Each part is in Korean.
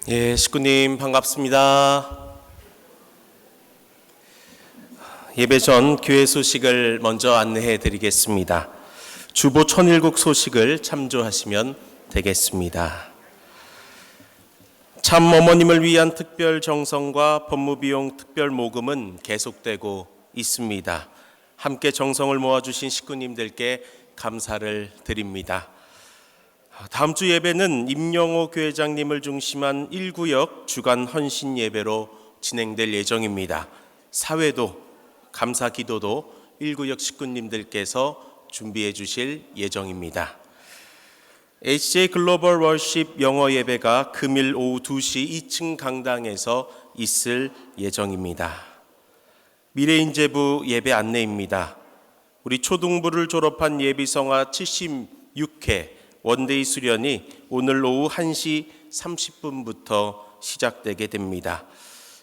예, 식구님 반갑습니다. 예배 전 교회 소식을 먼저 안내해 드리겠습니다. 주보 천일국 소식을 참조하시면 되겠습니다. 참 어머님을 위한 특별 정성과 법무비용 특별 모금은 계속되고 있습니다. 함께 정성을 모아주신 식구님들께 감사를 드립니다. 다음 주 예배는 임영호 교회장님을 중심한 1구역 주간 헌신 예배로 진행될 예정입니다. 사회도 감사 기도도 1구역 식구님들께서 준비해 주실 예정입니다. HJ 글로벌 월십 영어 예배가 금일 오후 2시 2층 강당에서 있을 예정입니다. 미래인재부 예배 안내입니다. 우리 초등부를 졸업한 예비성화 76회 원데이 수련이 오늘 오후 1시 30분부터 시작되게 됩니다.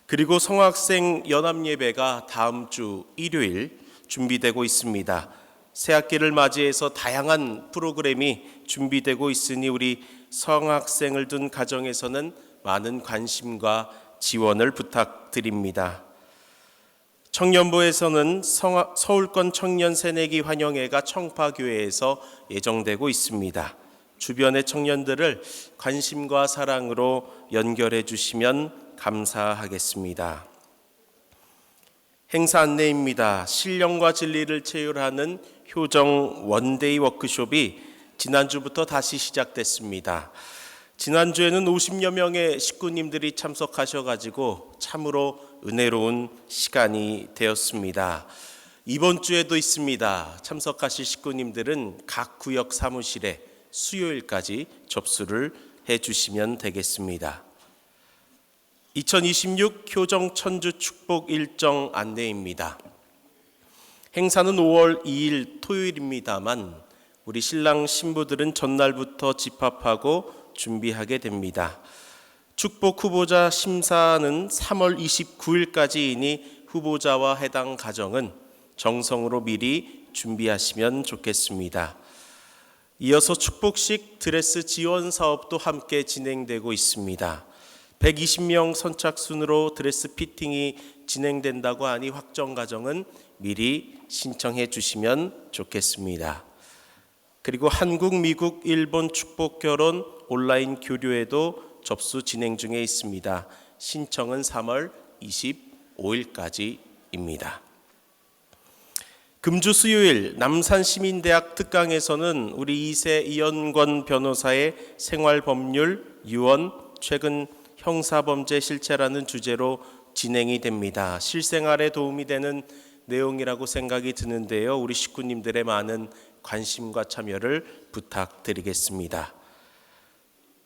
그리고 성학생 연합예배가 다음 주 일요일 준비되고 있습니다. 새학기를 맞이해서 다양한 프로그램이 준비되고 있으니 우리 성학생을 둔 가정에서는 많은 관심과 지원을 부탁드립니다. 청년부에서는 서울권 청년 새내기 환영회가 청파교회에서 예정되고 있습니다. 주변의 청년들을 관심과 사랑으로 연결해 주시면 감사하겠습니다. 행사 안내입니다. 신령과 진리를 체휼하는 효정 원데이 워크숍이 지난주부터 다시 시작됐습니다. 지난주에는 50여 명의 식구님들이 참석하셔가지고 참으로 은혜로운 시간이 되었습니다. 이번 주에도 있습니다. 참석하실 식구님들은 각 구역 사무실에 수요일까지 접수를 해주시면 되겠습니다. 2026 효정 천주 축복 일정 안내입니다. 행사는 5월 2일 토요일입니다만 우리 신랑 신부들은 전날부터 집합하고 준비하게 됩니다. 축복 후보자 심사는 3월 29일까지이니 후보자와 해당 가정은 정성으로 미리 준비하시면 좋겠습니다. 이어서 축복식 드레스 지원 사업도 함께 진행되고 있습니다. 120명 선착순으로 드레스 피팅이 진행된다고 하니 확정 가정은 미리 신청해 주시면 좋겠습니다. 그리고 한국, 미국, 일본 축복 결혼 온라인 교류에도 접수 진행 중에 있습니다. 신청은 3월 25일까지입니다. 금주 수요일 남산시민대학 특강에서는 우리 이세 이연권 변호사의 생활법률, 유언, 최근 형사범죄 실체라는 주제로 진행이 됩니다. 실생활에 도움이 되는 내용이라고 생각이 드는데요. 우리 식구님들의 많은 관심과 참여를 부탁드리겠습니다.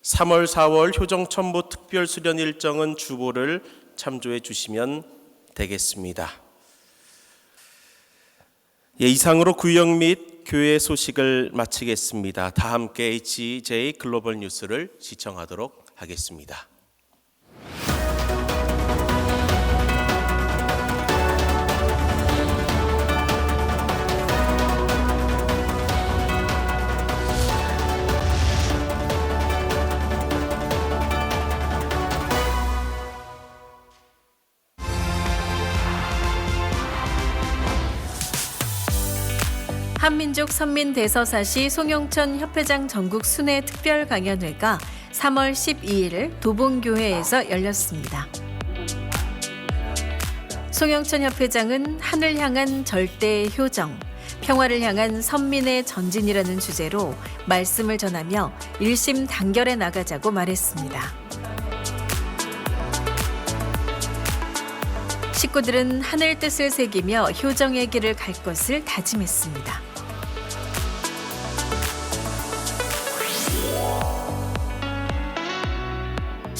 3월, 4월 효정천보 특별수련 일정은 주보를 참조해 주시면 되겠습니다. 이상으로 구역 및 교회 소식을 마치겠습니다. 다 함께 HJ 글로벌 뉴스를 시청하도록 하겠습니다. 한민족 선민대서사시 송영천 협회장 전국 순회 특별 강연회가 3월 12일 도봉교회에서 열렸습니다. 송영천 협회장은 하늘 향한 절대의 효정, 평화를 향한 선민의 전진이라는 주제로 말씀을 전하며 일심단결해 나가자고 말했습니다. 식구들은 하늘 뜻을 새기며 효정의 길을 갈 것을 다짐했습니다.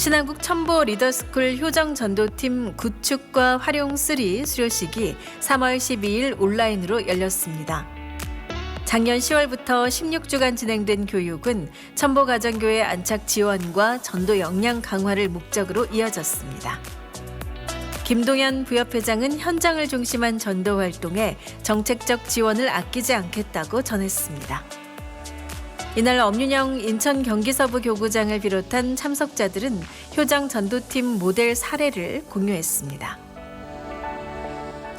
신한국 첨보 리더스쿨 효정전도팀 구축과 활용 3 수료식이 3월 12일 온라인으로 열렸습니다. 작년 10월부터 16주간 진행된 교육은 첨보가정교회 안착 지원과 전도 역량 강화를 목적으로 이어졌습니다. 김동현 부협회장은 현장을 중심한 전도 활동에 정책적 지원을 아끼지 않겠다고 전했습니다. 이날 엄윤영 인천 경기서부 교구장을 비롯한 참석자들은 효정 전도팀 모델 사례를 공유했습니다.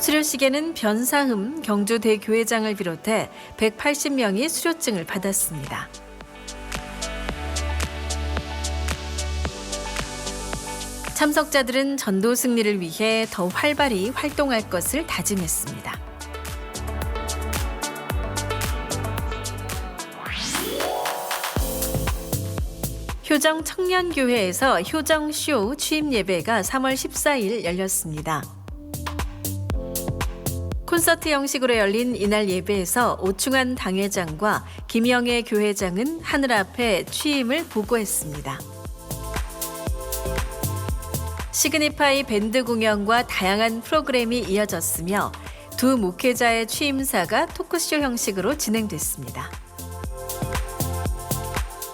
수료식에는 변사흠 경주 대교회장을 비롯해 180명이 수료증을 받았습니다. 참석자들은 전도 승리를 위해 더 활발히 활동할 것을 다짐했습니다. 효정 청년교회에서 효정쇼 취임 예배가 3월 14일 열렸습니다. 콘서트 형식으로 열린 이날 예배에서 오충환 당회장과 김영애 교회장은 하늘 앞에 취임을 보고했습니다. 시그니파이 밴드 공연과 다양한 프로그램이 이어졌으며 두 목회자의 취임사가 토크쇼 형식으로 진행됐습니다.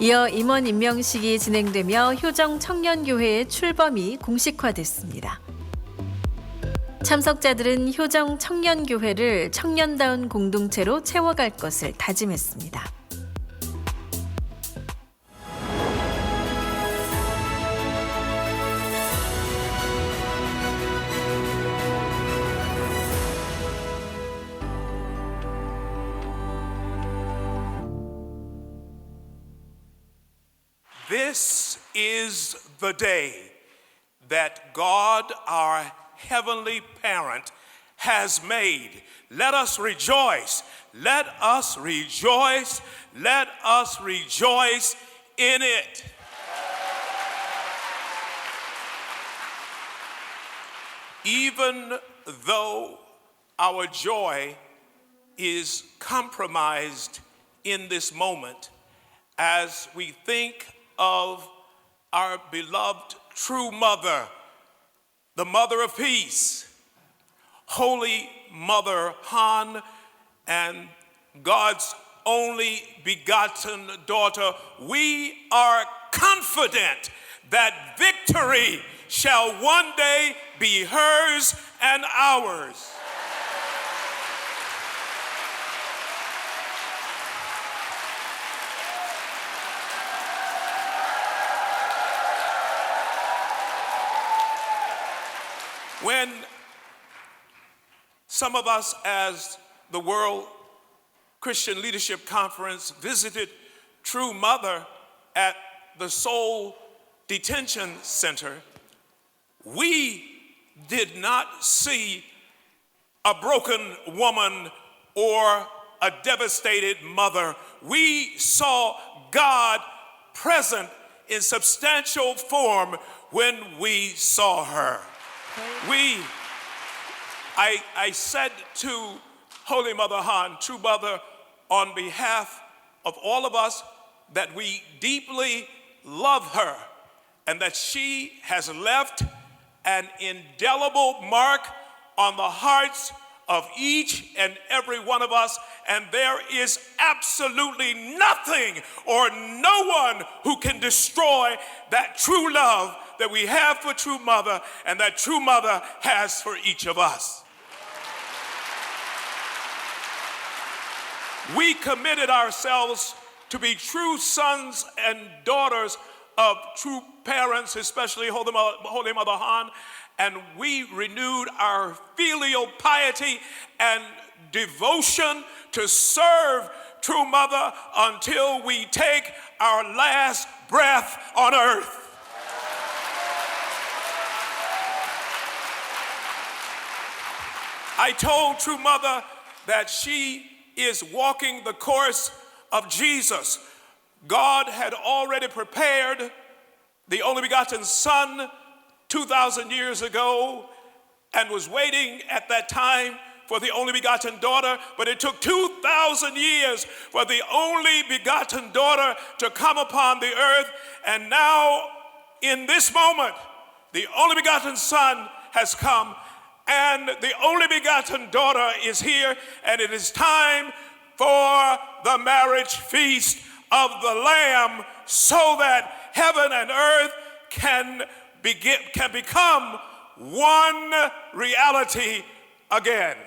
이어 임원 임명식이 진행되며 효정 청년교회의 출범이 공식화됐습니다. 참석자들은 효정 청년교회를 청년다운 공동체로 채워갈 것을 다짐했습니다. This is the day that God, our heavenly parent, has made. Let us rejoice. Let us rejoice. Let us rejoice in it. Even though our joy is compromised in this moment, as we think of our beloved true mother, the mother of peace, Holy Mother Han, and God's only begotten daughter, we are confident that victory shall one day be hers and ours. When some of us, as the World Christian Leadership Conference, visited True Mother at the Seoul Detention Center, we did not see a broken woman or a devastated mother. We saw God present in substantial form when we saw her. I said to Holy Mother Han, True Mother, on behalf of all of us, that we deeply love her and that she has left an indelible mark on the hearts of each and every one of us, and there is absolutely nothing or no one who can destroy that true love that we have for True Mother and that True Mother has for each of us. We committed ourselves to be true sons and daughters of true parents, especially Holy Mother Han, and we renewed our filial piety and devotion to serve True Mother until we take our last breath on earth. I told True Mother that she is walking the course of Jesus. God had already prepared the only begotten Son 2,000 years ago and was waiting at that time for the only begotten daughter, but it took 2,000 years for the only begotten daughter to come upon the earth, and now in this moment, the only begotten Son has come, and the only begotten daughter is here, and it is time for the marriage feast of the Lamb so that heaven and earth can become one reality again.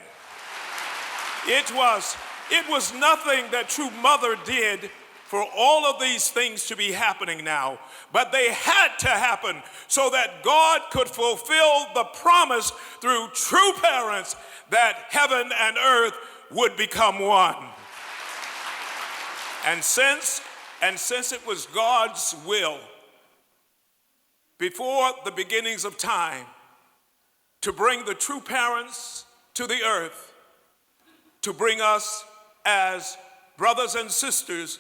It was nothing that True Mother did for all of these things to be happening now, but they had to happen so that God could fulfill the promise through true parents that heaven and earth would become one. And since it was God's will before the beginnings of time to bring the true parents to the earth, to bring us as brothers and sisters,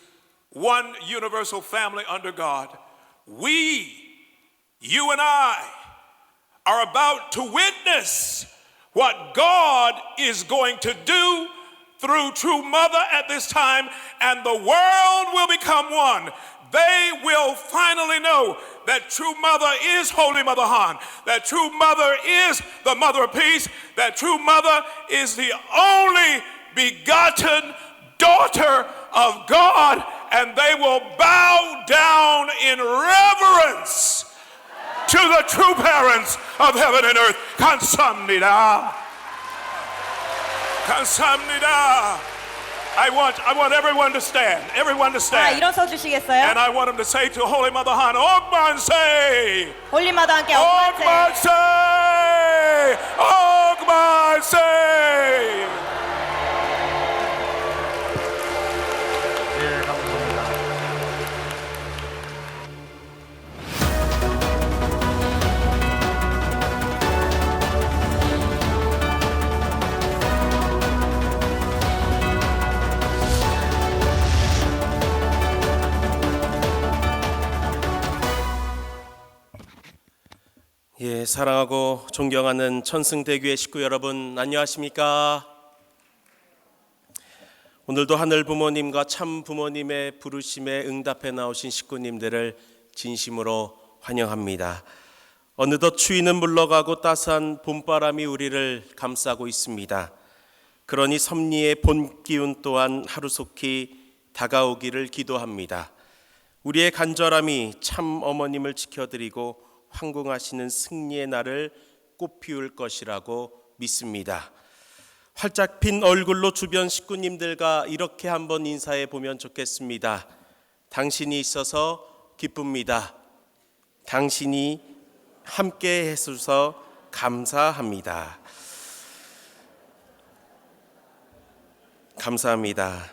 one universal family under God, we, you and I, are about to witness what God is going to do through True Mother at this time, and the world will become one. They will finally know that True Mother is Holy Mother Han, that True Mother is the Mother of Peace, that True Mother is the only begotten daughter of God, and they will bow down in reverence to the true parents of heaven and earth. 감사합니다. 감사합니다. I want everyone to stand. Everyone to stand. 일어서 주시겠어요? And I want them to say to Holy Mother Han, 억만세! 홀리마다 함께 억만세! 억만세! 억만세! 예, 감사합니다. 예, 사랑하고 존경하는 천승대교회 식구 여러분, 안녕하십니까? 오늘도 하늘 부모님과 참 부모님의 부르심에 응답해 나오신 식구님들을 진심으로 환영합니다. 어느덧 추위는 물러가고 따스한 봄바람이 우리를 감싸고 있습니다. 그러니 섭리의 본 기운 또한 하루속히 다가오기를 기도합니다. 우리의 간절함이 참 어머님을 지켜드리고 황궁하시는 승리의 날을 꽃피울 것이라고 믿습니다. 활짝 핀 얼굴로 주변 식구님들과 이렇게 한번 인사해 보면 좋겠습니다. 당신이 있어서 기쁩니다. 당신이 함께 해주셔서 감사합니다. 감사합니다.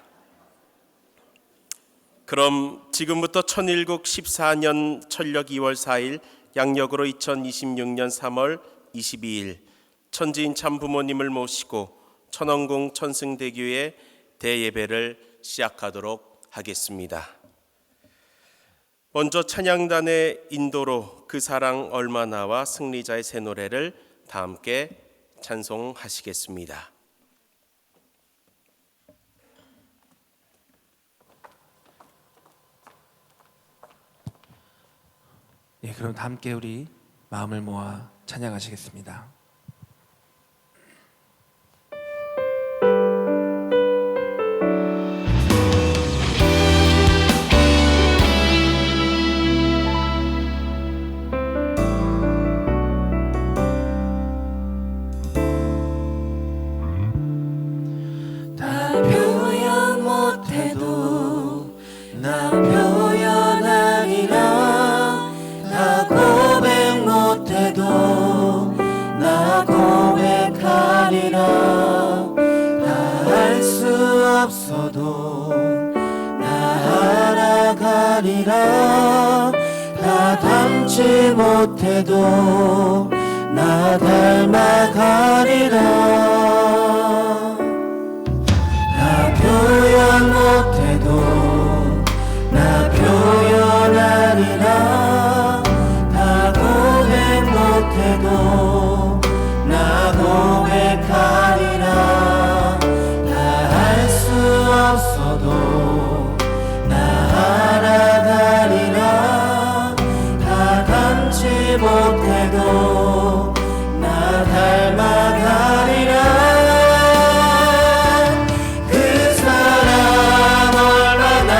그럼 지금부터 천일국 14년 천력 2월 4일 양력으로 2026년 3월 22일 천지인 참 부모님을 모시고 천원궁 천승대교의 대예배를 시작하도록 하겠습니다. 먼저 찬양단의 인도로 그 사랑 얼마나와 승리자의 새 노래를 다 함께 찬송하시겠습니다. 예, 그럼 다 함께 우리 마음을 모아 찬양하시겠습니다. 다 표현 못해도 나 표현하리라. 다 고백 못해도 나 고백하리라. 다 할 수 없어도 나 알아가리라. 다 닮지 못해도 나 닮아가리라. 나 표현 못해도 나 표현하리라. 다 고백 못해도 나 고백하리라. 다 할 수 없어도 나 알아가리라. 다 닮지 못해도 나 닮아가리라. 그 사랑 얼마나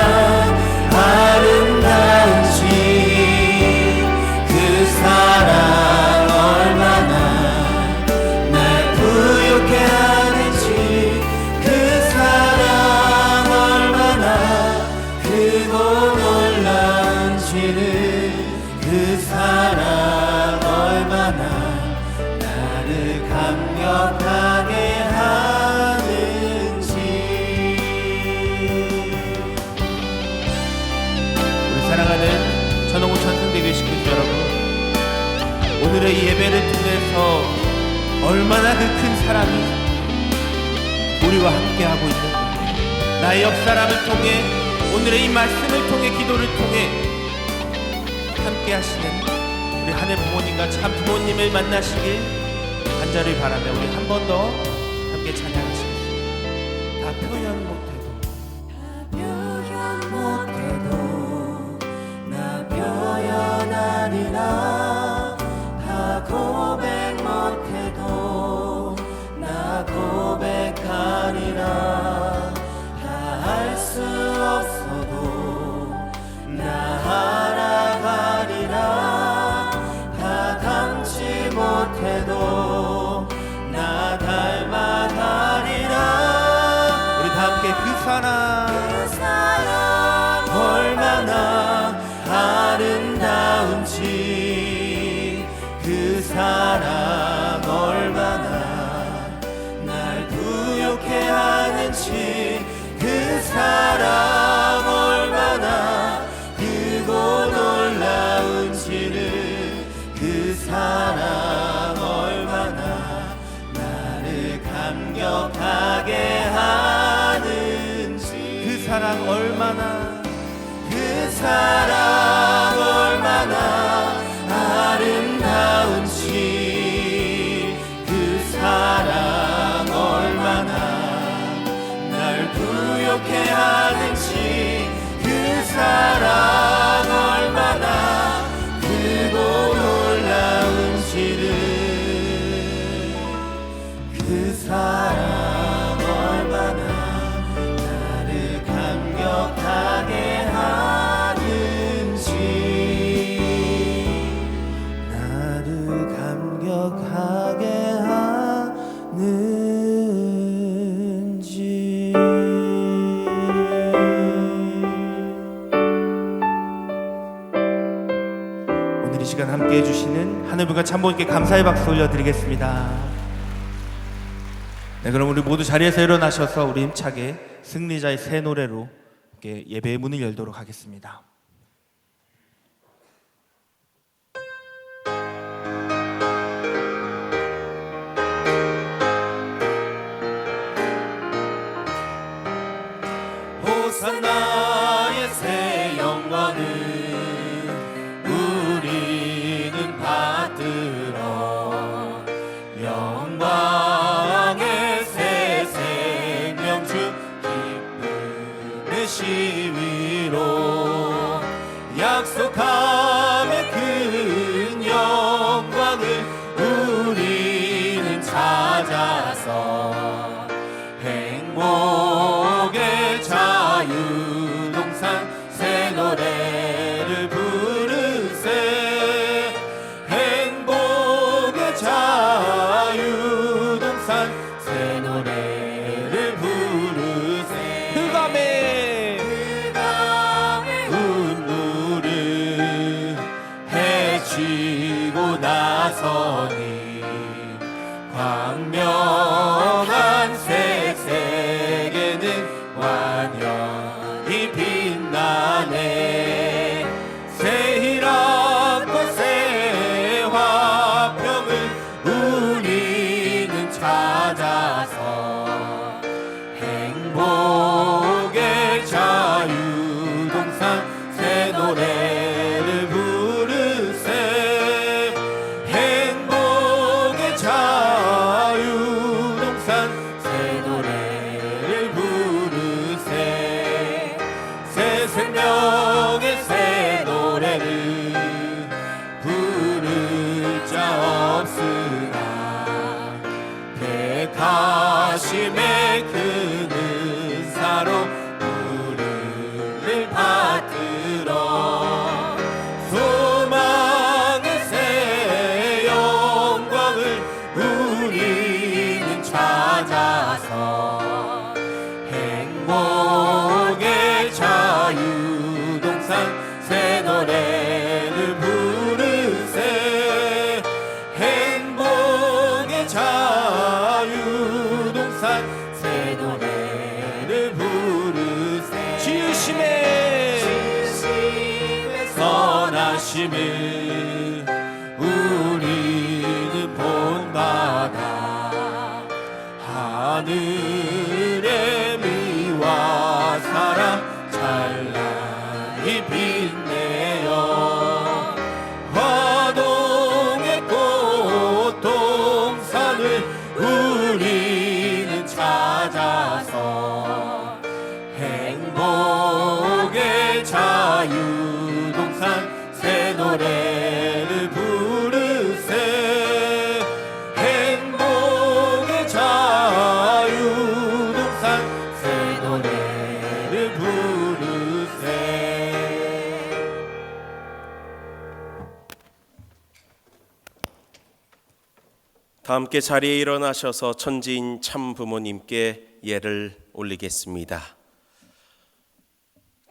아름다운지, 그 사랑 얼마나 날 부욕해 하는지, 그 사랑 얼마나 크고 사랑 얼마나 나를 감격하게 하는지. 우리 사랑하는 전홍우 천승대교회 식구들 여러분, 오늘의 이 예배를 통해서 얼마나 그 큰 사랑이 우리와 함께하고 있는가. 나의 옆사람을 통해, 오늘의 이 말씀을 통해, 기도를 통해 함께 하시는 우리 하늘 부모님과 참 부모님을 만나시길 간절히 바라며 우리 한 번 더 함께 찬양하시겠습니다. 다 표현 못해도 나 표현하리라. 다 고백 못해도 나 고백하리라. 다 할 수 없어도 나 알아가리라. 다 닮지 못해도 나 닮아가리라. 우리 다 함께 그 사랑 얼마나 아름다운지, 그 사랑 얼마나 날 부욕해 하는지, 그 사랑 얼마나 크고 놀라운지를, 그 사랑 얼마나 나를 감격하게 하는지, 그 사랑 얼마나, 그 사랑 얼마나 아름다운지, 그 사랑 얼마나 날 부욕해 하는지, 그 사랑 얼마나 크고 놀라운지를, 그 사랑 얼마나 나를 감격하게 하는지, 나를 감격하게 하는지. 오늘 이 시간 함께 해주시는 하늘부가 참모님께 감사의 박수 올려드리겠습니다. 네, 그럼 우리 모두 자리에서 일어나셔서 우리 힘차게 승리자의 새 노래로 함께 예배의 문을 열도록 하겠습니다. 호산나의 새 영광을 우리는 받들어, 영광의 새 생명 주 기쁨의 시위로 약속함의 큰 영광을 우리는 찾아서 행복의 자유동산 새 노래를 부르세. 행복의 자유동산 새 노래를 부르세. 그 밤에 눈물을 헤치고 나서니 광명한 새 세계는 완연히 빛나네. 새 희락과 새 화평을 우리는 찾아서 행복의 자유동산 새 노래를 부르세. 행복의 자유동산 우리는 본받아 하늘의 미와 사랑 찬란히 빛내어 화동의 꽃 동산을 우리는 찾아서 행복의 자유동산 새 노래를 부르세 행복의 자유동산 새 노래를 부르세. 다 함께 자리에 일어나셔서 천지인 참 부모님께 예를 올리겠습니다.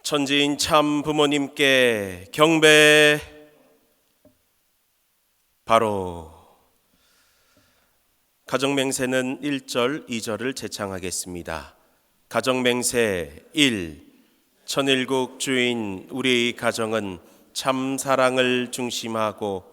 천지인 참 부모님께 경배. 바로 가정맹세는 1절, 2절을 제창하겠습니다. 가정맹세 1. 천일국 주인 우리 가정은 참 사랑을 중심하고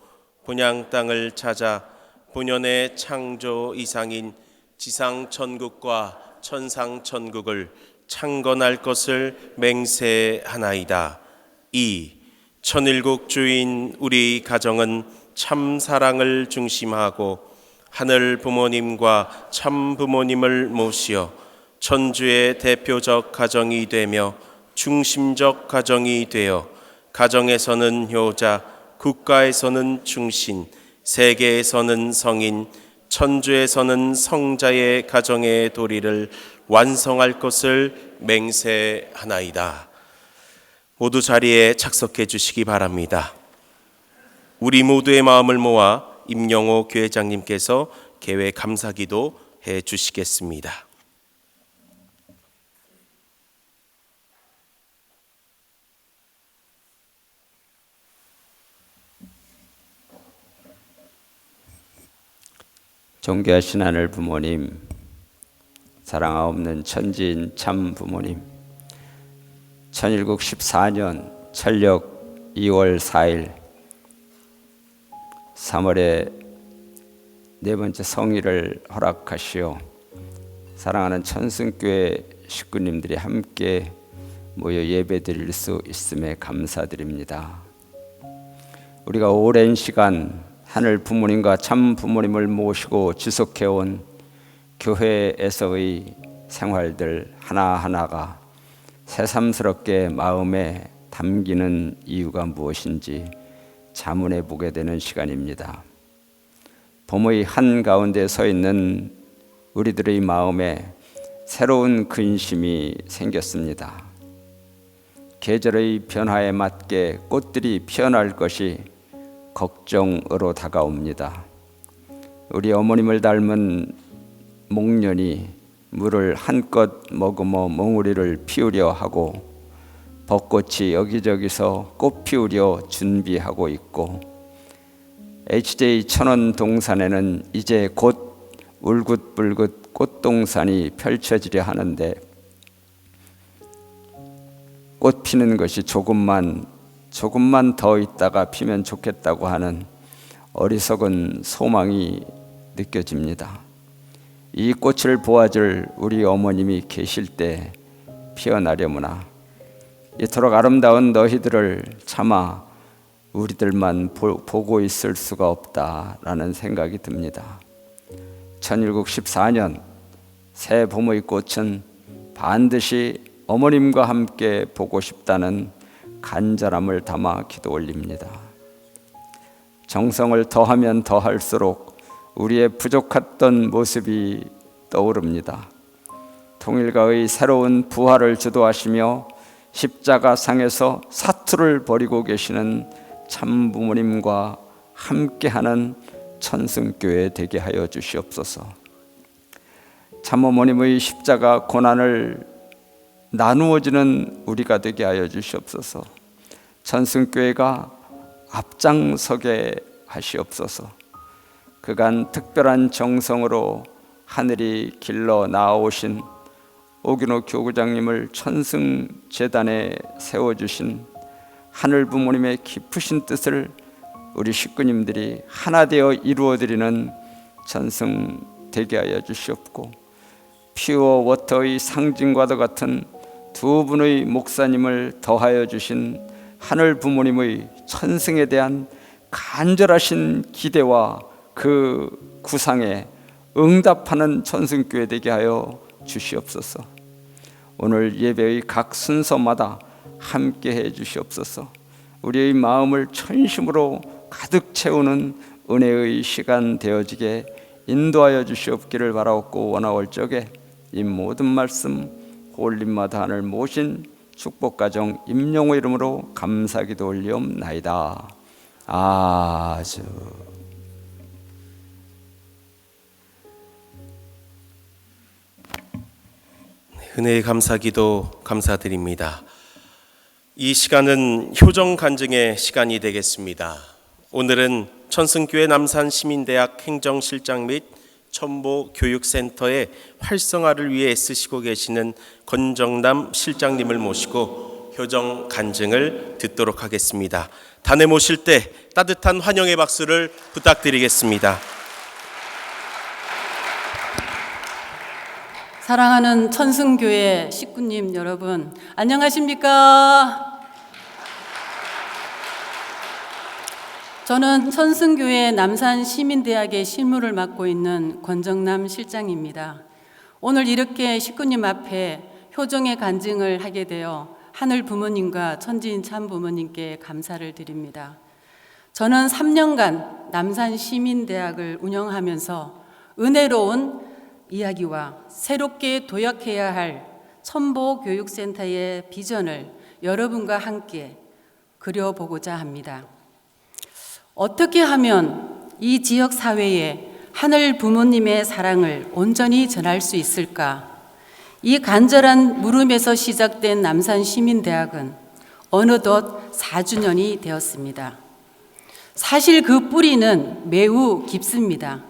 본향 땅을 찾아 본연의 창조 이상인 지상 천국과 천상 천국을 창건할 것을 맹세하나이다. 2. 천일국 주인 우리 가정은 참 사랑을 중심하고 하늘 부모님과 참 부모님을 모시어 천주의 대표적 가정이 되며 중심적 가정이 되어 가정에서는 효자, 국가에서는 충신, 세계에서는 성인, 천주에서는 성자의 가정의 도리를 완성할 것을 맹세하나이다. 모두 자리에 착석해 주시기 바랍니다. 우리 모두의 마음을 모아 임영호 교회장님께서 개회 감사기도 해 주시겠습니다. 존귀하신 하늘 부모님, 사랑하옵는 천지인 참 부모님, 천일국 14년 철력 2월 4일 3월에 네 번째 성일을 허락하시어 사랑하는 천승교회 식구님들이 함께 모여 예배드릴 수 있음에 감사드립니다. 우리가 오랜 시간 하늘 부모님과 참 부모님을 모시고 지속해온 교회에서의 생활들 하나하나가 새삼스럽게 마음에 담기는 이유가 무엇인지 자문해 보게 되는 시간입니다. 봄의 한가운데 서 있는 우리들의 마음에 새로운 근심이 생겼습니다. 계절의 변화에 맞게 꽃들이 피어날 것이 걱정으로 다가옵니다. 우리 어머님을 닮은 목련이 물을 한껏 머금어 몽우리를 피우려 하고 벚꽃이 여기저기서 꽃 피우려 준비하고 있고 HJ 천원 동산에는 이제 곧 울긋불긋 꽃동산이 펼쳐지려 하는데 꽃 피는 것이 조금만 더 있다가 피면 좋겠다고 하는 어리석은 소망이 느껴집니다. 이 꽃을 보아줄 우리 어머님이 계실 때 피어나려무나 이토록 아름다운 너희들을 차마 우리들만 보고 있을 수가 없다라는 생각이 듭니다. 천일국 14년 새 봄의 꽃은 반드시 어머님과 함께 보고 싶다는 간절함을 담아 기도 올립니다. 정성을 더하면 더할수록 우리의 부족했던 모습이 떠오릅니다. 통일가의 새로운 부활을 주도하시며 십자가상에서 사투를 벌이고 계시는 참 부모님과 함께하는 천승교회 되게 하여 주시옵소서. 참어머님의 십자가 고난을 나누어지는 우리가 되게 하여 주시옵소서. 천승교회가 앞장서게 하시옵소서. 그간 특별한 정성으로 하늘이 길러 나아오신 오균호 교구장님을 천승재단에 세워주신 하늘 부모님의 깊으신 뜻을 우리 식구님들이 하나 되어 이루어드리는 전승 되게 하여 주시옵고, 피어 워터의 상징과도 같은 두 분의 목사님을 더하여 주신 하늘 부모님의 천승에 대한 간절하신 기대와 그 구상에 응답하는 천승교회 되게 하여 주시옵소서. 오늘 예배의 각 순서마다 함께 해 주시옵소서. 우리의 마음을 천심으로 가득 채우는 은혜의 시간 되어지게 인도하여 주시옵기를 바라옵고 원하올 적에 이 모든 말씀 홀림마다 하늘 모신 축복가정 임영호 이름으로 감사기도 올리옵나이다. 아주 은혜의 감사기도 감사드립니다. 이 시간은 효정 간증의 시간이 되겠습니다. 오늘은 천승교회 남산시민대학 행정실장 및 첨보교육센터의 활성화를 위해 애쓰시고 계시는 권정남 실장님을 모시고 효정 간증을 듣도록 하겠습니다. 단에 모실 때 따뜻한 환영의 박수를 부탁드리겠습니다. 사랑하는 천승교회 식구님 여러분, 안녕하십니까? 저는 천승교회 남산시민대학의 실무를 맡고 있는 권정남 실장입니다. 오늘 이렇게 식구님 앞에 효정의 간증을 하게 되어 하늘 부모님과 천지인 참 부모님께 감사를 드립니다. 저는 3년간 남산시민대학을 운영하면서 은혜로운 이야기와 새롭게 도약해야 할 첨보교육센터의 비전을 여러분과 함께 그려보고자 합니다. 어떻게 하면 이 지역 사회에 하늘 부모님의 사랑을 온전히 전할 수 있을까? 이 간절한 물음에서 시작된 남산시민대학은 어느덧 4주년이 되었습니다. 사실 그 뿌리는 매우 깊습니다.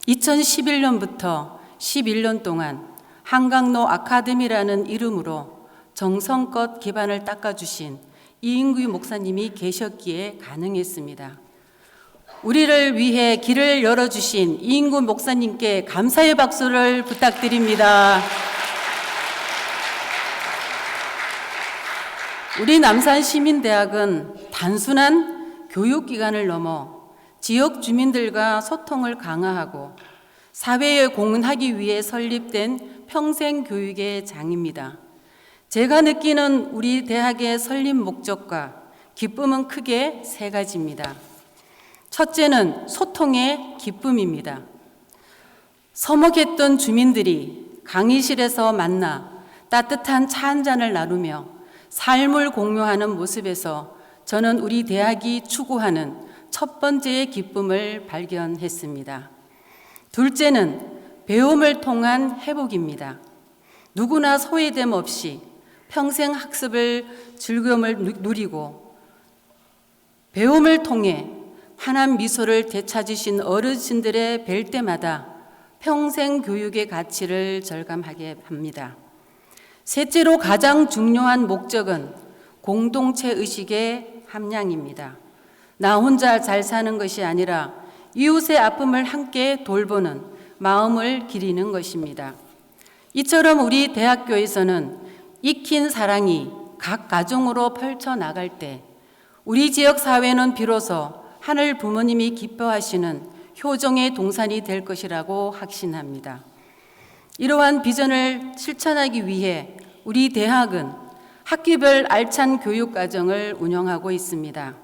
2011년부터 11년 동안 한강로 아카데미라는 이름으로 정성껏 기반을 닦아주신 이인구 목사님이 계셨기에 가능했습니다. 우리를 위해 길을 열어주신 이인구 목사님께 감사의 박수를 부탁드립니다. 우리 남산시민대학은 단순한 교육기관을 넘어 지역 주민들과 소통을 강화하고 사회에 공헌하기 위해 설립된 평생교육의 장입니다. 제가 느끼는 우리 대학의 설립 목적과 기쁨은 크게 3가지입니다. 첫째는 소통의 기쁨입니다. 서먹했던 주민들이 강의실에서 만나 따뜻한 차 한 잔을 나누며 삶을 공유하는 모습에서 저는 우리 대학이 추구하는 첫 번째의 기쁨을 발견했습니다. 둘째는 배움을 통한 회복입니다. 누구나 소외됨 없이 평생 학습을 즐거움을 누리고 배움을 통해 환한 미소를 되찾으신 어르신들의 뵐 때마다 평생 교육의 가치를 절감하게 합니다. 셋째로 가장 중요한 목적은 공동체 의식의 함량입니다. 나 혼자 잘 사는 것이 아니라 이웃의 아픔을 함께 돌보는 마음을 기리는 것입니다. 이처럼 우리 대학교에서는 익힌 사랑이 각 가정으로 펼쳐나갈 때 우리 지역 사회는 비로소 하늘 부모님이 기뻐하시는 효정의 동산이 될 것이라고 확신합니다. 이러한 비전을 실천하기 위해 우리 대학은 학기별 알찬 교육과정을 운영하고 있습니다.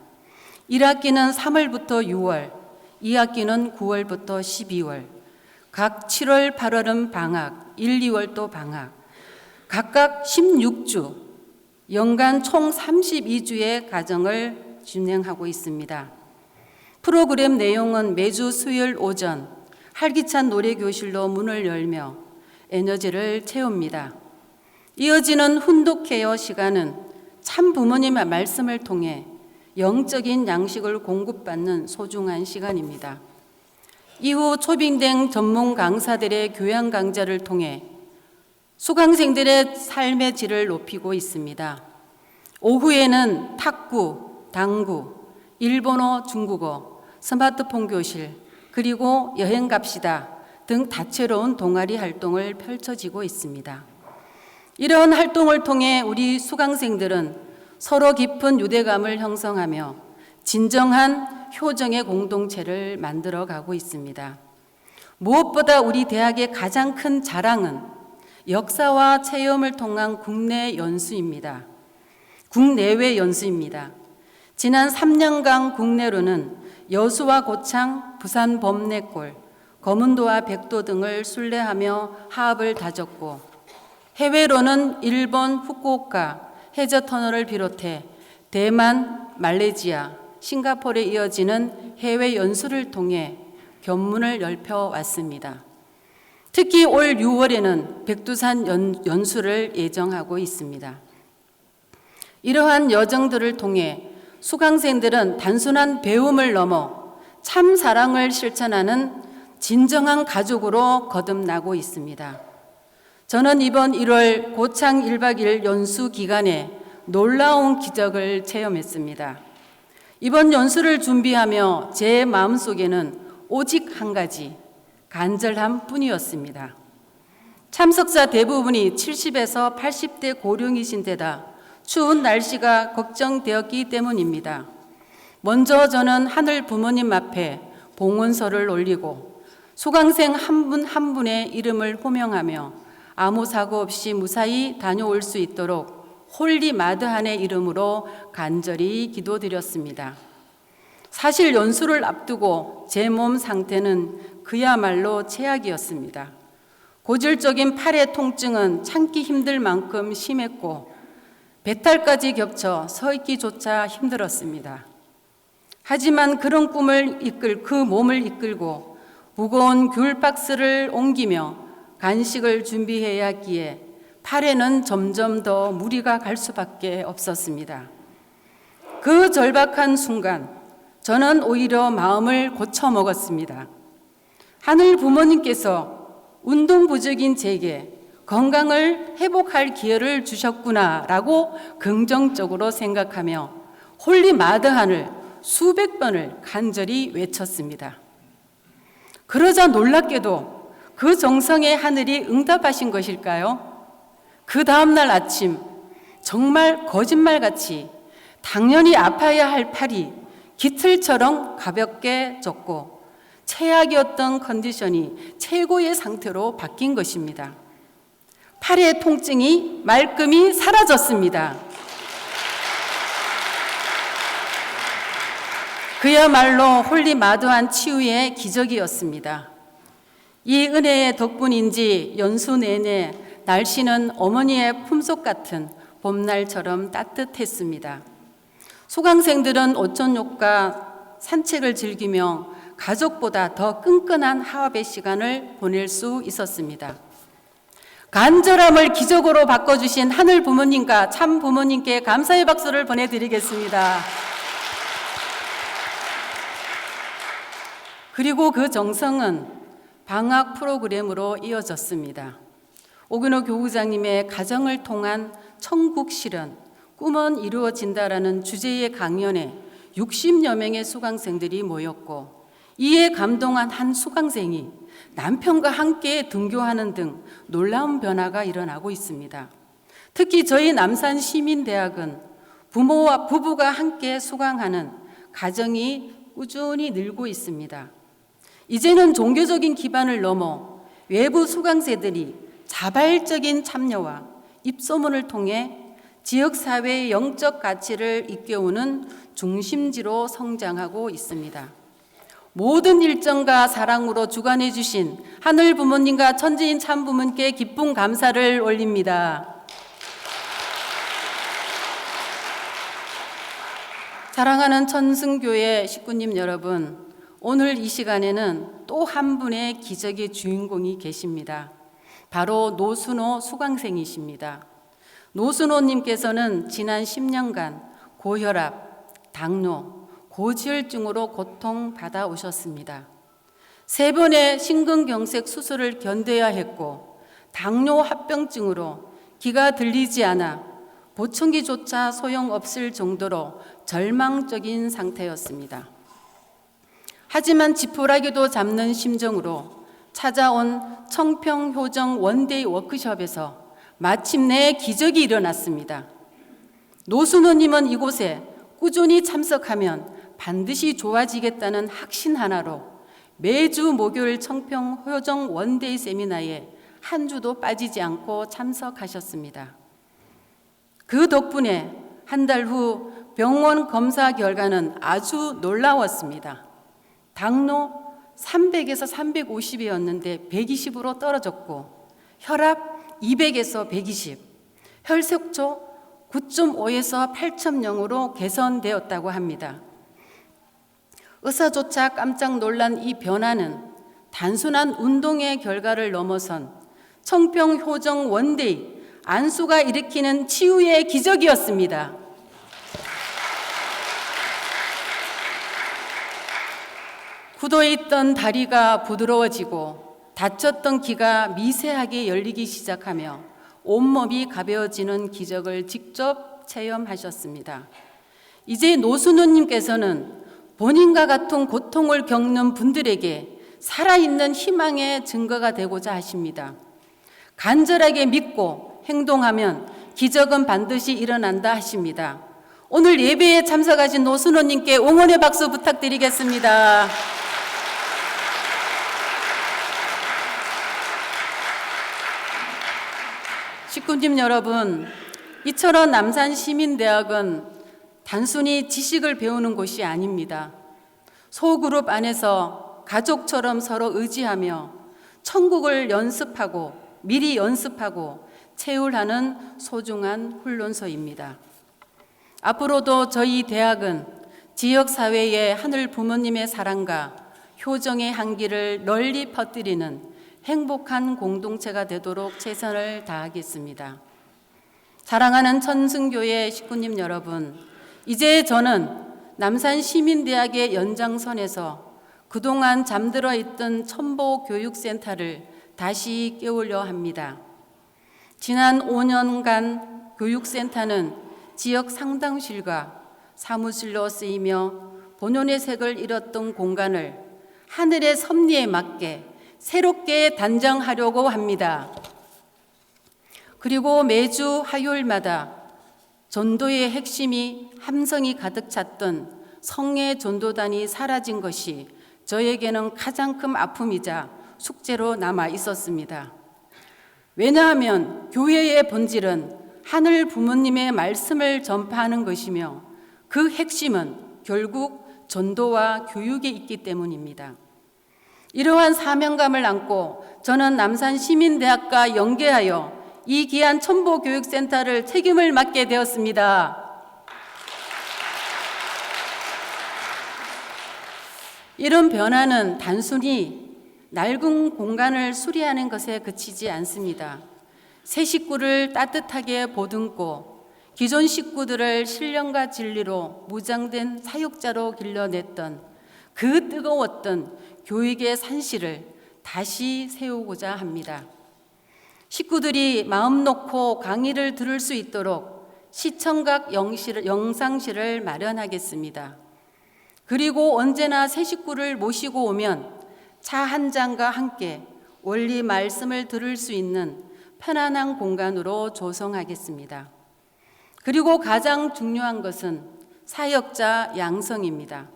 1학기는 3월부터 6월, 2학기는 9월부터 12월, 각 7월, 8월은 방학, 1, 2월도 방학, 각각 16주, 연간 총 32주의 과정을 진행하고 있습니다. 프로그램 내용은 매주 수요일 오전 활기찬 노래교실로 문을 열며 에너지를 채웁니다. 이어지는 훈독케어 시간은 참 부모님의 말씀을 통해 영적인 양식을 공급받는 소중한 시간입니다. 이후 초빙된 전문 강사들의 교양 강좌를 통해 수강생들의 삶의 질을 높이고 있습니다. 오후에는 탁구, 당구, 일본어, 중국어, 스마트폰 교실, 그리고 여행 갑시다 등 다채로운 동아리 활동을 펼쳐지고 있습니다. 이런 활동을 통해 우리 수강생들은 서로 깊은 유대감을 형성하며 진정한 효정의 공동체를 만들어가고 있습니다. 무엇보다 우리 대학의 가장 큰 자랑은 역사와 체험을 통한 국내외 연수입니다. 지난 3년간 국내로는 여수와 고창, 부산 범내골, 거문도와 백도 등을 순례하며 하합을 다졌고, 해외로는 일본 후쿠오카 해저터널을 비롯해 대만, 말레이시아, 싱가포르에 이어지는 해외 연수를 통해 견문을 넓혀왔습니다. 특히 올 6월에는 백두산 연수를 예정하고 있습니다. 이러한 여정들을 통해 수강생들은 단순한 배움을 넘어 참 사랑을 실천하는 진정한 가족으로 거듭나고 있습니다. 저는 이번 1월 고창 1박 2일 연수 기간에 놀라운 기적을 체험했습니다. 이번 연수를 준비하며 제 마음속에는 오직 한 가지, 간절함 뿐이었습니다. 참석자 대부분이 70에서 80대 고령이신 데다 추운 날씨가 걱정되었기 때문입니다. 먼저 저는 하늘 부모님 앞에 봉헌서를 올리고 수강생 한 분 한 분의 이름을 호명하며 아무 사고 없이 무사히 다녀올 수 있도록 홀리 마드한의 이름으로 간절히 기도드렸습니다. 사실 연수를 앞두고 제 몸 상태는 그야말로 최악이었습니다. 고질적인 팔의 통증은 참기 힘들 만큼 심했고 배탈까지 겹쳐 서 있기조차 힘들었습니다. 하지만 그런 그 몸을 이끌고 무거운 귤 박스를 옮기며 간식을 준비해야 했기에 팔에는 점점 더 무리가 갈 수밖에 없었습니다. 그 절박한 순간 저는 오히려 마음을 고쳐 먹었습니다. 하늘 부모님께서 운동 부족인 제게 건강을 회복할 기회를 주셨구나라고 긍정적으로 생각하며 홀리 마드한을 수백 번을 간절히 외쳤습니다. 그러자 놀랍게도 그 정성에 하늘이 응답하신 것일까요? 그 다음날 아침 정말 거짓말같이 당연히 아파야 할 팔이 깃털처럼 가볍게 졌고 최악이었던 컨디션이 최고의 상태로 바뀐 것입니다. 팔의 통증이 말끔히 사라졌습니다. 그야말로 홀리 마드한 치유의 기적이었습니다. 이 은혜의 덕분인지 연수 내내 날씨는 어머니의 품속 같은 봄날처럼 따뜻했습니다. 수강생들은 오천육과 산책을 즐기며 가족보다 더 끈끈한 하합의 시간을 보낼 수 있었습니다. 간절함을 기적으로 바꿔주신 하늘 부모님과 참 부모님께 감사의 박수를 보내드리겠습니다. 그리고 그 정성은 방학 프로그램으로 이어졌습니다. 오근호 교구장님의 가정을 통한 천국 실현, 꿈은 이루어진다라는 주제의 강연에 60여 명의 수강생들이 모였고 이에 감동한 한 수강생이 남편과 함께 등교하는 등 놀라운 변화가 일어나고 있습니다. 특히 저희 남산시민대학은 부모와 부부가 함께 수강하는 가정이 꾸준히 늘고 있습니다. 이제는 종교적인 기반을 넘어 외부 수강생들이 자발적인 참여와 입소문을 통해 지역사회의 영적 가치를 일깨우는 중심지로 성장하고 있습니다. 모든 일정과 사랑으로 주관해 주신 하늘 부모님과 천지인 참 부모님께 기쁜 감사를 올립니다. 사랑하는 천승교회 식구님 여러분, 오늘 이 시간에는 또 한 분의 기적의 주인공이 계십니다. 바로 노순호 수강생이십니다. 노순호님께서는 지난 10년간 고혈압, 당뇨, 고지혈증으로 고통받아 오셨습니다. 3번의 심근경색 수술을 견뎌야 했고 당뇨 합병증으로 기가 들리지 않아 보청기조차 소용없을 정도로 절망적인 상태였습니다. 하지만 지푸라기도 잡는 심정으로 찾아온 청평효정 원데이 워크숍에서 마침내 기적이 일어났습니다. 노순호님은 이곳에 꾸준히 참석하면 반드시 좋아지겠다는 확신 하나로 매주 목요일 청평효정 원데이 세미나에 한 주도 빠지지 않고 참석하셨습니다. 그 덕분에 한 달 후 병원 검사 결과는 아주 놀라웠습니다. 당뇨 300에서 350이었는데 120으로 떨어졌고, 혈압 200에서 120, 혈색조 9.5에서 8.0으로 개선되었다고 합니다. 의사조차 깜짝 놀란 이 변화는 단순한 운동의 결과를 넘어선 청평효정 원데이 안수가 일으키는 치유의 기적이었습니다. 굳어있던 다리가 부드러워지고 다쳤던 귀가 미세하게 열리기 시작하며 온몸이 가벼워지는 기적을 직접 체험하셨습니다. 이제 노순호님께서는 본인과 같은 고통을 겪는 분들에게 살아있는 희망의 증거가 되고자 하십니다. 간절하게 믿고 행동하면 기적은 반드시 일어난다 하십니다. 오늘 예배에 참석하신 노순호님께 응원의 박수 부탁드리겠습니다. 식구님 여러분, 이처럼 남산시민대학은 단순히 지식을 배우는 곳이 아닙니다. 소그룹 안에서 가족처럼 서로 의지하며 천국을 연습하고 미리 연습하고 체울하는 소중한 훈련소입니다. 앞으로도 저희 대학은 지역사회에 하늘 부모님의 사랑과 효정의 향기를 널리 퍼뜨리는 행복한 공동체가 되도록 최선을 다하겠습니다. 사랑하는 천승교회 식구님 여러분, 이제 저는 남산시민대학의 연장선에서 그동안 잠들어 있던 첨보교육센터를 다시 깨우려 합니다. 지난 5년간 교육센터는 지역 상담실과 사무실로 쓰이며 본연의 색을 잃었던 공간을 하늘의 섭리에 맞게 새롭게 단장하려고 합니다. 그리고 매주 화요일마다 전도의 핵심이 함성이 가득 찼던 성례 전도단이 사라진 것이 저에게는 가장 큰 아픔이자 숙제로 남아 있었습니다. 왜냐하면 교회의 본질은 하늘 부모님의 말씀을 전파하는 것이며 그 핵심은 결국 전도와 교육에 있기 때문입니다. 이러한 사명감을 안고 저는 남산시민대학과 연계하여 이 귀한 첨보교육센터를 책임을 맡게 되었습니다. 이런 변화는 단순히 낡은 공간을 수리하는 것에 그치지 않습니다. 새 식구를 따뜻하게 보듬고 기존 식구들을 신령과 진리로 무장된 사역자로 길러냈던 그 뜨거웠던 교육의 산실을 다시 세우고자 합니다. 식구들이 마음 놓고 강의를 들을 수 있도록 시청각 영상실을 마련하겠습니다. 그리고 언제나 새 식구를 모시고 오면 차 한 잔과 함께 원리 말씀을 들을 수 있는 편안한 공간으로 조성하겠습니다. 그리고 가장 중요한 것은 사역자 양성입니다.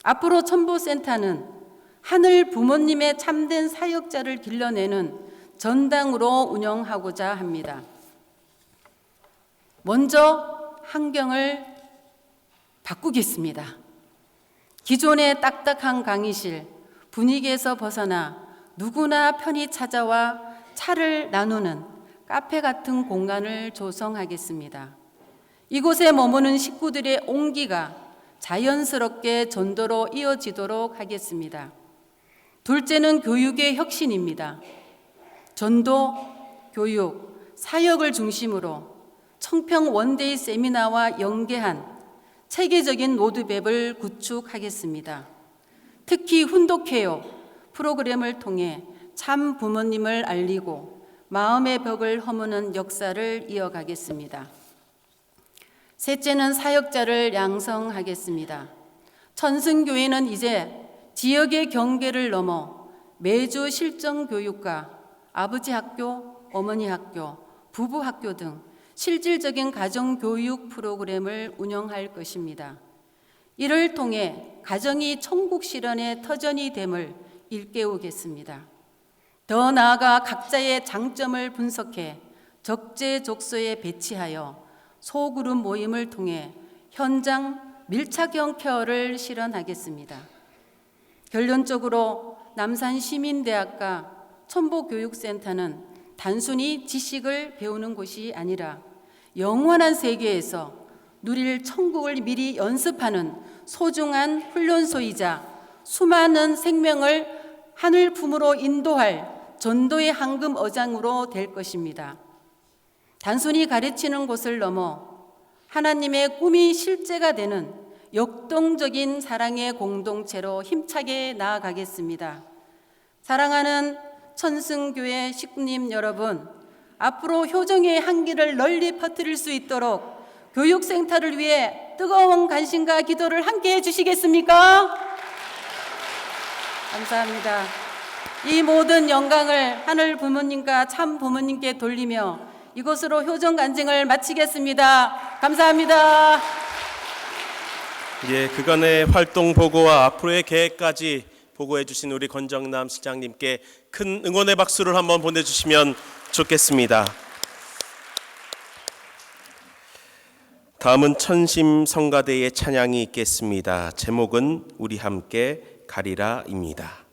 앞으로 첨보센터는 하늘 부모님의 참된 사역자를 길러내는 전당으로 운영하고자 합니다. 먼저 환경을 바꾸겠습니다. 기존의 딱딱한 강의실 분위기에서 벗어나 누구나 편히 찾아와 차를 나누는 카페 같은 공간을 조성하겠습니다. 이곳에 머무는 식구들의 온기가 자연스럽게 전도로 이어지도록 하겠습니다. 둘째는 교육의 혁신입니다. 전도, 교육, 사역을 중심으로 청평 원데이 세미나와 연계한 체계적인 로드맵을 구축하겠습니다. 특히 훈독해요 프로그램을 통해 참 부모님을 알리고 마음의 벽을 허무는 역사를 이어가겠습니다. 셋째는 사역자를 양성하겠습니다. 천승교회는 이제 지역의 경계를 넘어 매주 실정 교육과 아버지 학교, 어머니 학교, 부부 학교 등 실질적인 가정 교육 프로그램을 운영할 것입니다. 이를 통해 가정이 천국 실현의 터전이 됨을 일깨우겠습니다. 더 나아가 각자의 장점을 분석해 적재적소에 배치하여 소그룹 모임을 통해 현장 밀착형 케어를 실현하겠습니다. 결론적으로 남산시민대학과 천보교육센터는 단순히 지식을 배우는 곳이 아니라 영원한 세계에서 누릴 천국을 미리 연습하는 소중한 훈련소이자 수많은 생명을 하늘 품으로 인도할 전도의 황금 어장으로 될 것입니다. 단순히 가르치는 곳을 넘어 하나님의 꿈이 실제가 되는 역동적인 사랑의 공동체로 힘차게 나아가겠습니다. 사랑하는 천승교회 식구님 여러분, 앞으로 효정의 향기를 널리 퍼뜨릴 수 있도록 교육센터를 위해 뜨거운 관심과 기도를 함께 해주시겠습니까? 감사합니다. 이 모든 영광을 하늘 부모님과 참 부모님께 돌리며 이곳으로 효정 간증을 마치겠습니다. 감사합니다. 예, 그간의 활동 보고와 앞으로의 계획까지 보고해 주신 우리 권정남 시장님께 큰 응원의 박수를 한번 보내주시면 좋겠습니다. 다음은 천심 성가대의 찬양이 있겠습니다. 제목은 우리 함께 가리라입니다.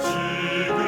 지금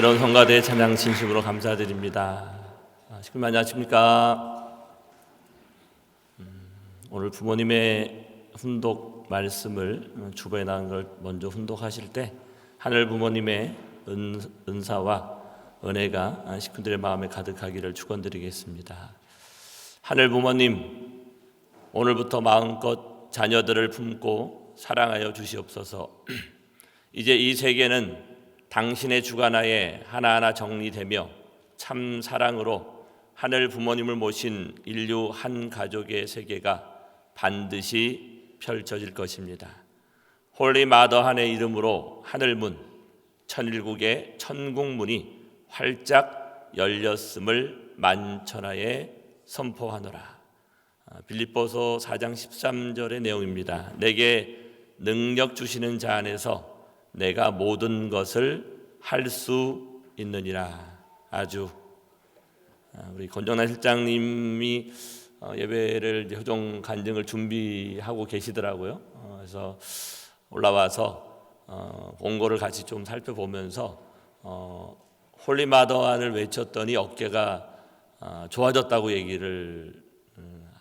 은혜로운 성가대 찬양 진심으로 감사드립니다. 식구님 안녕하십니까? 오늘 부모님의 훈독 말씀을 주보에 나온 걸 먼저 훈독하실 때 하늘 부모님의 은사와 은혜가 식구들의 마음에 가득하기를 축원드리겠습니다. 하늘 부모님, 오늘부터 마음껏 자녀들을 품고 사랑하여 주시옵소서. 이제 이 세계는 당신의 주관하에 하나하나 정리되며 참 사랑으로 하늘 부모님을 모신 인류 한 가족의 세계가 반드시 펼쳐질 것입니다. 홀리 마더 한의 이름으로 하늘문, 천일국의 천국문이 활짝 열렸음을 만천하에 선포하노라. 빌립보서 4장 13절의 내용입니다. 내게 능력 주시는 자 안에서 내가 모든 것을 할 수 있느니라. 아주 우리 권정란 실장님이 예배를 효종 간증을 준비하고 계시더라고요. 그래서 올라와서 본고를 같이 좀 살펴보면서 홀리마더 안을 외쳤더니 어깨가 좋아졌다고 얘기를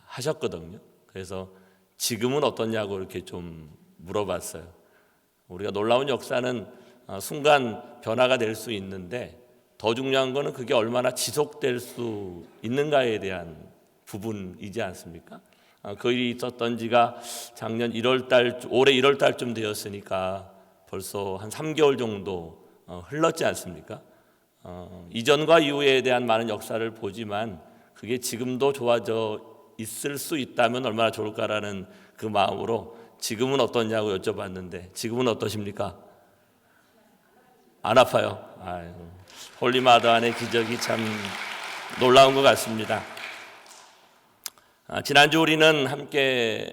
하셨거든요. 그래서 지금은 어떠냐고 이렇게 좀 물어봤어요. 우리가 놀라운 역사는 순간 변화가 될 수 있는데 더 중요한 거는 그게 얼마나 지속될 수 있는가에 대한 부분이지 않습니까? 그 일이 있었던 지가 작년 1월달, 올해 1월달쯤 되었으니까 벌써 한 3개월 정도 흘렀지 않습니까? 이전과 이후에 대한 많은 역사를 보지만 그게 지금도 좋아져 있을 수 있다면 얼마나 좋을까라는 그 마음으로 지금은 어떠냐고 여쭤봤는데 지금은 어떠십니까? 안 아파요. 아이고, 홀리마더 안의 기적이 참 놀라운 것 같습니다. 지난주 우리는 함께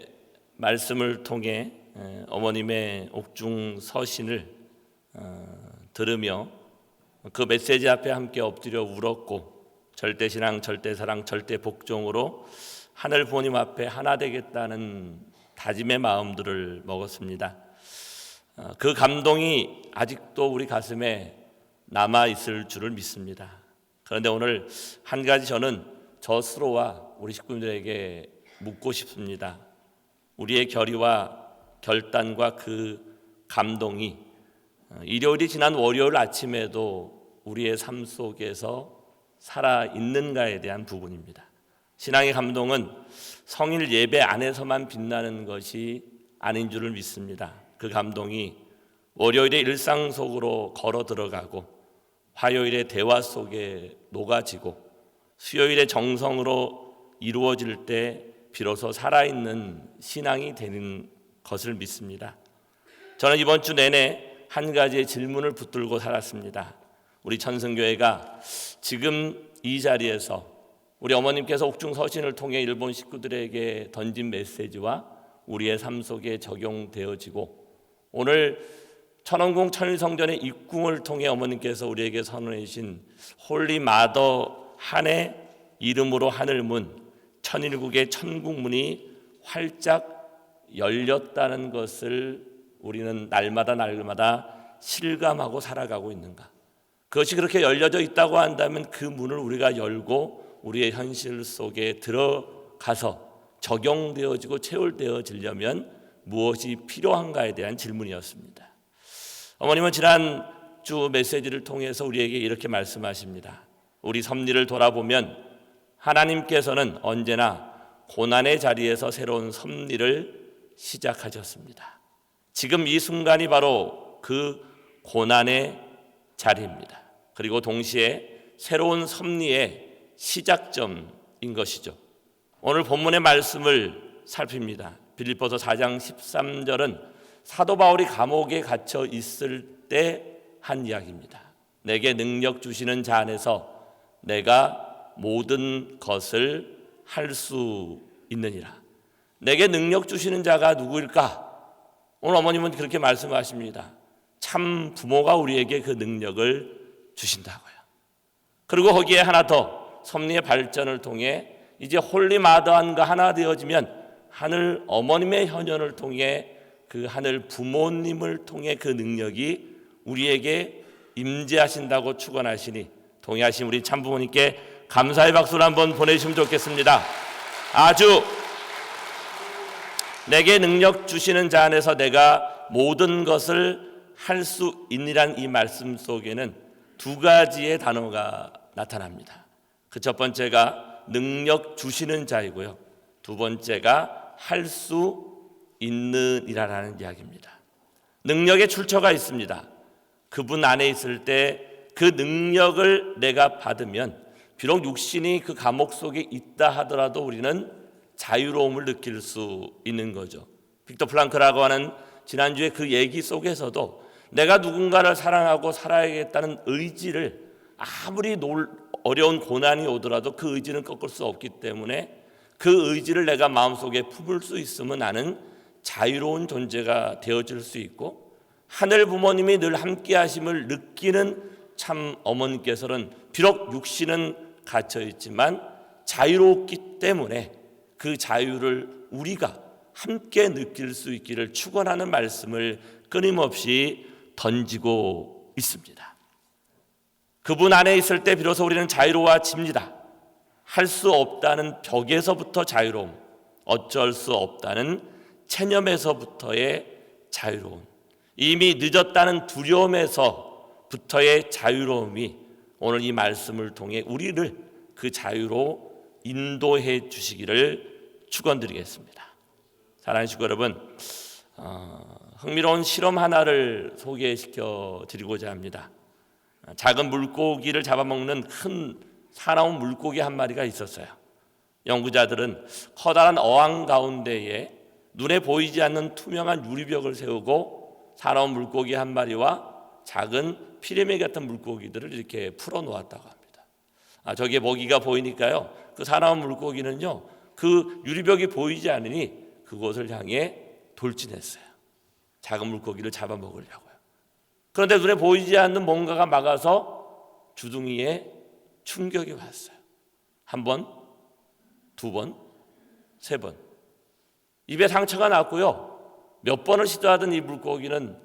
말씀을 통해 어머님의 옥중 서신을 들으며 그 메시지 앞에 함께 엎드려 울었고 절대신앙, 절대사랑, 절대복종으로 하늘 부모님 앞에 하나 되겠다는 다짐의 마음들을 먹었습니다. 그 감동이 아직도 우리 가슴에 남아있을 줄을 믿습니다. 그런데 오늘 한 가지 저는 저 스스로와 우리 식구들에게 묻고 싶습니다. 우리의 결의와 결단과 그 감동이 일요일이 지난 월요일 아침에도 우리의 삶 속에서 살아있는가에 대한 부분입니다. 신앙의 감동은 성일 예배 안에서만 빛나는 것이 아닌 줄을 믿습니다. 그 감동이 월요일의 일상 속으로 걸어 들어가고 화요일의 대화 속에 녹아지고 수요일의 정성으로 이루어질 때 비로소 살아있는 신앙이 되는 것을 믿습니다. 저는 이번 주 내내 한 가지의 질문을 붙들고 살았습니다. 우리 천성교회가 지금 이 자리에서 우리 어머님께서 옥중 서신을 통해 일본 식구들에게 던진 메시지와 우리의 삶 속에 적용되어지고 오늘 천원궁 천일성전의 입궁을 통해 어머님께서 우리에게 선언해 주신 홀리 마더 한의 이름으로 하늘문, 천일국의 천국문이 활짝 열렸다는 것을 우리는 날마다 실감하고 살아가고 있는가? 그것이 그렇게 열려져 있다고 한다면 그 문을 우리가 열고 우리의 현실 속에 들어가서 적용되어지고 체울되어지려면 무엇이 필요한가에 대한 질문이었습니다. 어머님은 지난주 메시지를 통해서 우리에게 이렇게 말씀하십니다. 우리 섭리를 돌아보면 하나님께서는 언제나 고난의 자리에서 새로운 섭리를 시작하셨습니다. 지금 이 순간이 바로 그 고난의 자리입니다. 그리고 동시에 새로운 섭리의 시작점인 것이죠. 오늘 본문의 말씀을 살핍니다. 빌립보서 4장 13절은 사도 바울이 감옥에 갇혀 있을 때 한 이야기입니다. 내게 능력 주시는 자 안에서 내가 모든 것을 할 수 있느니라. 내게 능력 주시는 자가 누구일까? 오늘 어머님은 그렇게 말씀하십니다. 참 부모가 우리에게 그 능력을 주신다고요. 그리고 거기에 하나 더 섭리의 발전을 통해 이제 홀리 마더한과 하나 되어지면 하늘 어머님의 현현을 통해 그 하늘 부모님을 통해 그 능력이 우리에게 임재하신다고 축원하시니 동의하신 우리 참부모님께 감사의 박수를 한번 보내주시면 좋겠습니다. 아주 내게 능력 주시는 자 안에서 내가 모든 것을 할 수 있느란 이 말씀 속에는 두 가지의 단어가 나타납니다. 그 첫 번째가 능력 주시는 자이고요, 두 번째가 할 수 있느니라라는 이야기입니다. 능력의 출처가 있습니다. 그분 안에 있을 때 그 능력을 내가 받으면 비록 육신이 그 감옥 속에 있다 하더라도 우리는 자유로움을 느낄 수 있는 거죠. 빅터 프랑크라고 하는 지난주에 그 얘기 속에서도 내가 누군가를 사랑하고 살아야겠다는 의지를 아무리 어려운 고난이 오더라도 그 의지는 꺾을 수 없기 때문에 그 의지를 내가 마음속에 품을 수 있으면 나는 자유로운 존재가 되어질 수 있고, 하늘 부모님이 늘 함께 하심을 느끼는 참 어머니께서는 비록 육신은 갇혀 있지만 자유롭기 때문에 그 자유를 우리가 함께 느낄 수 있기를 축원하는 말씀을 끊임없이 던지고 있습니다. 그분 안에 있을 때 비로소 우리는 자유로워집니다. 할 수 없다는 벽에서부터 자유로움, 어쩔 수 없다는 체념에서부터의 자유로움, 이미 늦었다는 두려움에서부터의 자유로움이 오늘 이 말씀을 통해 우리를 그 자유로 인도해 주시기를 축원드리겠습니다. 사랑하는 식구 여러분, 흥미로운 실험 하나를 소개시켜 드리고자 합니다. 작은 물고기를 잡아먹는 큰 사나운 물고기 한 마리가 있었어요. 연구자들은 커다란 어항 가운데에 눈에 보이지 않는 투명한 유리벽을 세우고 사나운 물고기 한 마리와 작은 피레미 같은 물고기들을 이렇게 풀어놓았다고 합니다. 저기에 먹이가 보이니까요, 그 사나운 물고기는요, 그 유리벽이 보이지 않으니 그곳을 향해 돌진했어요. 작은 물고기를 잡아먹으려고요. 그런데 눈에 보이지 않는 뭔가가 막아서 주둥이에 충격이 왔어요. 한 번, 두 번, 세 번. 입에 상처가 났고요. 몇 번을 시도하던 이 물고기는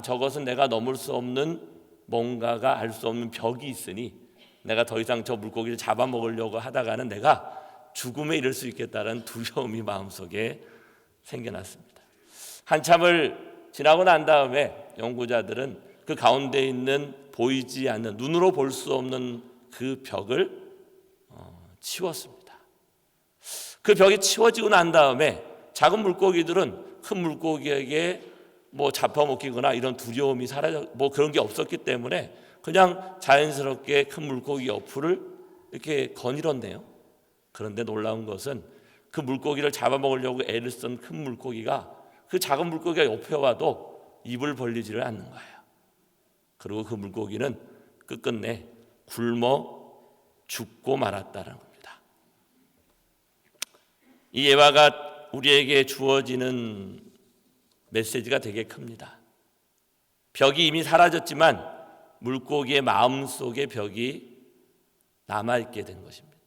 저것은 내가 넘을 수 없는 뭔가가 알 수 없는 벽이 있으니 내가 더 이상 저 물고기를 잡아먹으려고 하다가는 내가 죽음에 이를 수 있겠다는 두려움이 마음속에 생겨났습니다. 한참을 지나고 난 다음에 연구자들은 그 가운데 있는 보이지 않는, 눈으로 볼 수 없는 그 벽을 치웠습니다. 그 벽이 치워지고 난 다음에 작은 물고기들은 큰 물고기에게 잡아먹히거나 이런 두려움이 그런 게 없었기 때문에 그냥 자연스럽게 큰 물고기 옆을 이렇게 거닐었네요. 그런데 놀라운 것은 그 물고기를 잡아먹으려고 애를 쓴 큰 물고기가 그 작은 물고기가 옆에 와도 입을 벌리지를 않는 거예요. 그리고 그 물고기는 끝끝내 굶어 죽고 말았다는 겁니다. 이 예화가 우리에게 주어지는 메시지가 되게 큽니다. 벽이 이미 사라졌지만 물고기의 마음속에 벽이 남아있게 된 것입니다.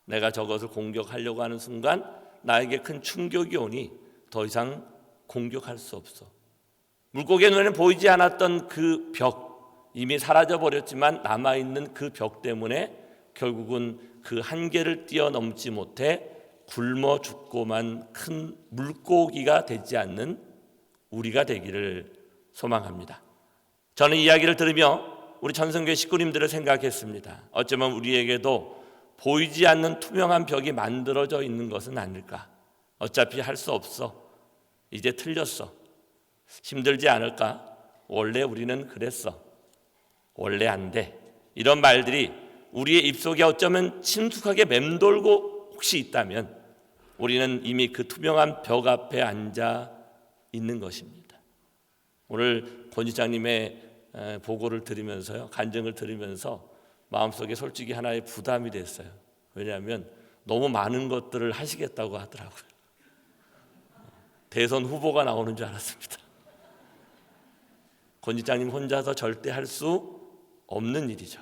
내가 저것을 공격하려고 하는 순간 나에게 큰 충격이 오니 더 이상 공격할 수 없어. 물고기의 눈에는 보이지 않았던 그 벽, 이미 사라져버렸지만 남아있는 그 벽 때문에 결국은 그 한계를 뛰어넘지 못해 굶어 죽고만 큰 물고기가 되지 않는 우리가 되기를 소망합니다. 저는 이 이야기를 들으며 우리 전성교회 식구님들을 생각했습니다. 어쩌면 우리에게도 보이지 않는 투명한 벽이 만들어져 있는 것은 아닐까. 어차피 할 수 없어. 이제 틀렸어. 힘들지 않을까? 원래 우리는 그랬어. 원래 안 돼. 이런 말들이 우리의 입속에 어쩌면 친숙하게 맴돌고 혹시 있다면 우리는 이미 그 투명한 벽 앞에 앉아 있는 것입니다. 오늘 권 지장님의 보고를 들으면서요, 간증을 들으면서 마음속에 솔직히 하나의 부담이 됐어요. 왜냐하면 너무 많은 것들을 하시겠다고 하더라고요. 대선 후보가 나오는 줄 알았습니다. 권 지장님 혼자서 절대 할 수 없는 일이죠.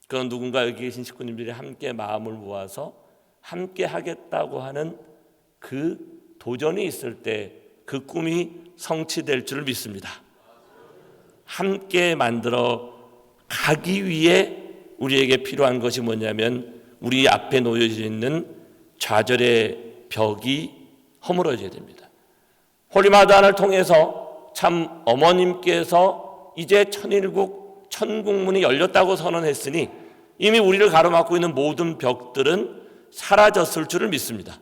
그런 누군가 여기 계신 식구님들이 함께 마음을 모아서 함께 하겠다고 하는 그 도전이 있을 때 그 꿈이 성취될 줄 믿습니다. 함께 만들어 가기 위해 우리에게 필요한 것이 뭐냐면 우리 앞에 놓여져 있는 좌절의 벽이 허물어져야 됩니다. 홀리마다안을 통해서 참 어머님께서 이제 천일국 천국문이 열렸다고 선언했으니 이미 우리를 가로막고 있는 모든 벽들은 사라졌을 줄을 믿습니다.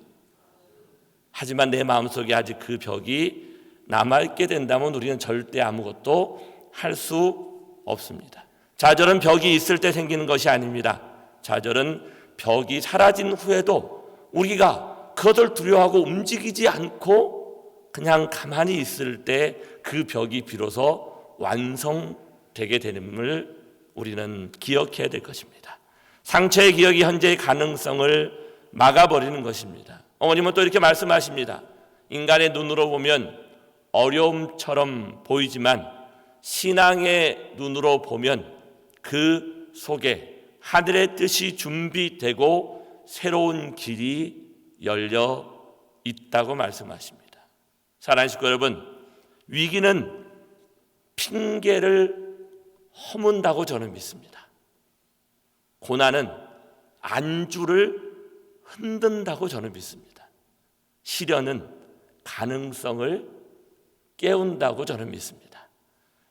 하지만 내 마음속에 아직 그 벽이 남아있게 된다면 우리는 절대 아무것도 할 수 없습니다. 좌절은 벽이 있을 때 생기는 것이 아닙니다. 좌절은 벽이 사라진 후에도 우리가 그것을 두려워하고 움직이지 않고 그냥 가만히 있을 때 그 벽이 비로소 완성되게 되는을 우리는 기억해야 될 것입니다. 상처의 기억이 현재의 가능성을 막아버리는 것입니다. 어머님은 또 이렇게 말씀하십니다. 인간의 눈으로 보면 어려움처럼 보이지만 신앙의 눈으로 보면 그 속에 하늘의 뜻이 준비되고 새로운 길이 열려 있다고 말씀하십니다. 사랑하는 식구 여러분, 위기는 핑계를 허문다고 저는 믿습니다. 고난은 안주를 흔든다고 저는 믿습니다. 시련은 가능성을 깨운다고 저는 믿습니다.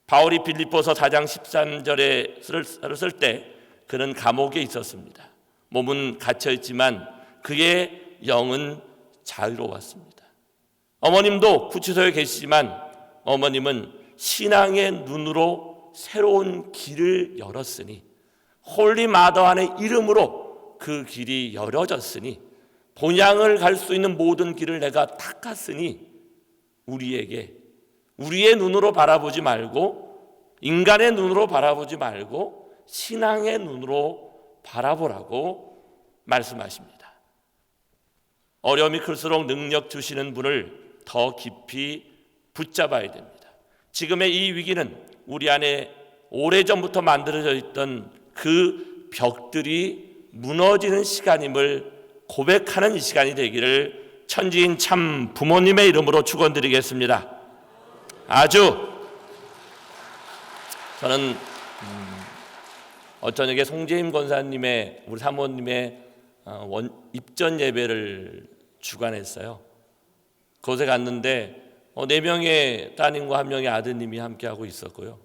바울이 빌립보서 4장 13절에 쓸 때 그는 감옥에 있었습니다. 몸은 갇혀있지만 그의 영은 자유로웠습니다. 어머님도 구치소에 계시지만 어머님은 신앙의 눈으로 새로운 길을 열었으니 홀리 마더안의 이름으로 그 길이 열어졌으니 본향을 갈 수 있는 모든 길을 내가 닦았으니 우리에게 우리의 눈으로 바라보지 말고 인간의 눈으로 바라보지 말고 신앙의 눈으로 바라보라고 말씀하십니다. 어려움이 클수록 능력 주시는 분을 더 깊이 붙잡아야 됩니다. 지금의 이 위기는 우리 안에 오래전부터 만들어져 있던 그 벽들이 무너지는 시간임을 고백하는 이 시간이 되기를 천지인 참 부모님의 이름으로 축원드리겠습니다. 저는 저녁에 송재임 권사님의 우리 사모님의 입전 예배를 주관했어요. 그곳에 갔는데 4명의 따님과 1명의 아드님이 함께하고 있었고요.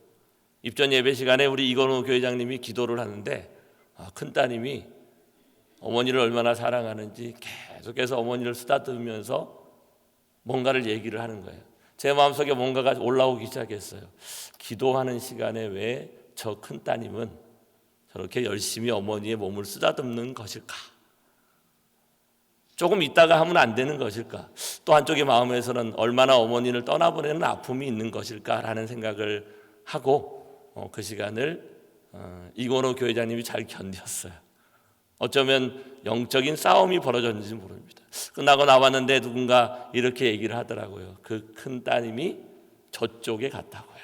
입전 예배 시간에 우리 이건호 교회장님이 기도를 하는데 큰 따님이 어머니를 얼마나 사랑하는지 계속해서 어머니를 쓰다듬으면서 뭔가를 얘기를 하는 거예요. 제 마음속에 뭔가가 올라오기 시작했어요. 기도하는 시간에 왜 저 큰 따님은 저렇게 열심히 어머니의 몸을 쓰다듬는 것일까? 조금 있다가 하면 안 되는 것일까? 또 한쪽의 마음에서는 얼마나 어머니를 떠나보내는 아픔이 있는 것일까라는 생각을 하고 그 시간을 이건호 교회장님이 잘 견뎠어요. 어쩌면 영적인 싸움이 벌어졌는지 모릅니다. 끝나고 나왔는데 누군가 이렇게 얘기를 하더라고요. 그 큰 따님이 저쪽에 갔다고요.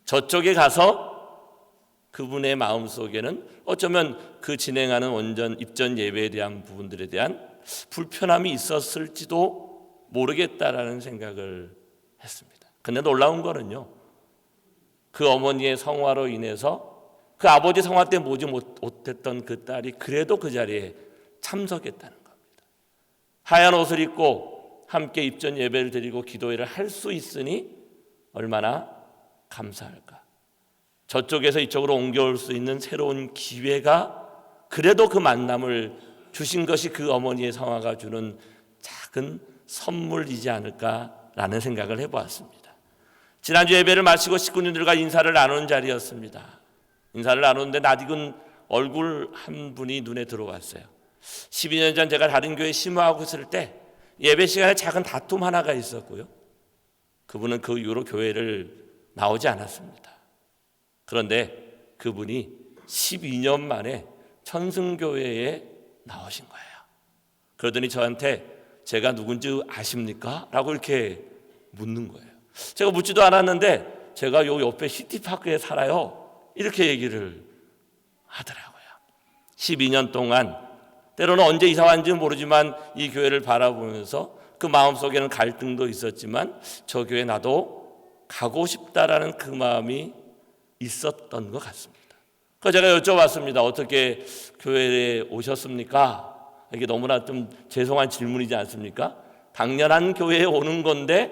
저쪽에 가서 그분의 마음속에는 어쩌면 그 진행하는 원전 입전 예배에 대한 부분들에 대한 불편함이 있었을지도 모르겠다라는 생각을 했습니다. 근데 놀라운 거는요, 그 어머니의 성화로 인해서 그 아버지 성화 때 모지 못했던 그 딸이 그래도 그 자리에 참석했다는 겁니다. 하얀 옷을 입고 함께 입전 예배를 드리고 기도회를 할 수 있으니 얼마나 감사할까. 저쪽에서 이쪽으로 옮겨올 수 있는 새로운 기회가 그래도 그 만남을 주신 것이 그 어머니의 성화가 주는 작은 선물이지 않을까라는 생각을 해보았습니다. 지난주 예배를 마치고 식구님들과 인사를 나누는 자리였습니다. 인사를 나누는데 낯익은 얼굴 한 분이 눈에 들어왔어요. 12년 전 제가 다른 교회에 심호하고 있을 때 예배 시간에 작은 다툼 하나가 있었고요. 그분은 그 이후로 교회를 나오지 않았습니다. 그런데 그분이 12년 만에 천승교회에 나오신 거예요. 그러더니 저한테 제가 누군지 아십니까? 라고 이렇게 묻는 거예요. 제가 묻지도 않았는데 제가 요 옆에 시티파크에 살아요. 이렇게 얘기를 하더라고요. 12년 동안 때로는 언제 이사 왔는지는 모르지만 이 교회를 바라보면서 그 마음속에는 갈등도 있었지만 저 교회 나도 가고 싶다라는 그 마음이 있었던 것 같습니다. 그래서 제가 여쭤봤습니다. 어떻게 교회에 오셨습니까? 이게 너무나 좀 죄송한 질문이지 않습니까? 당연한 교회에 오는 건데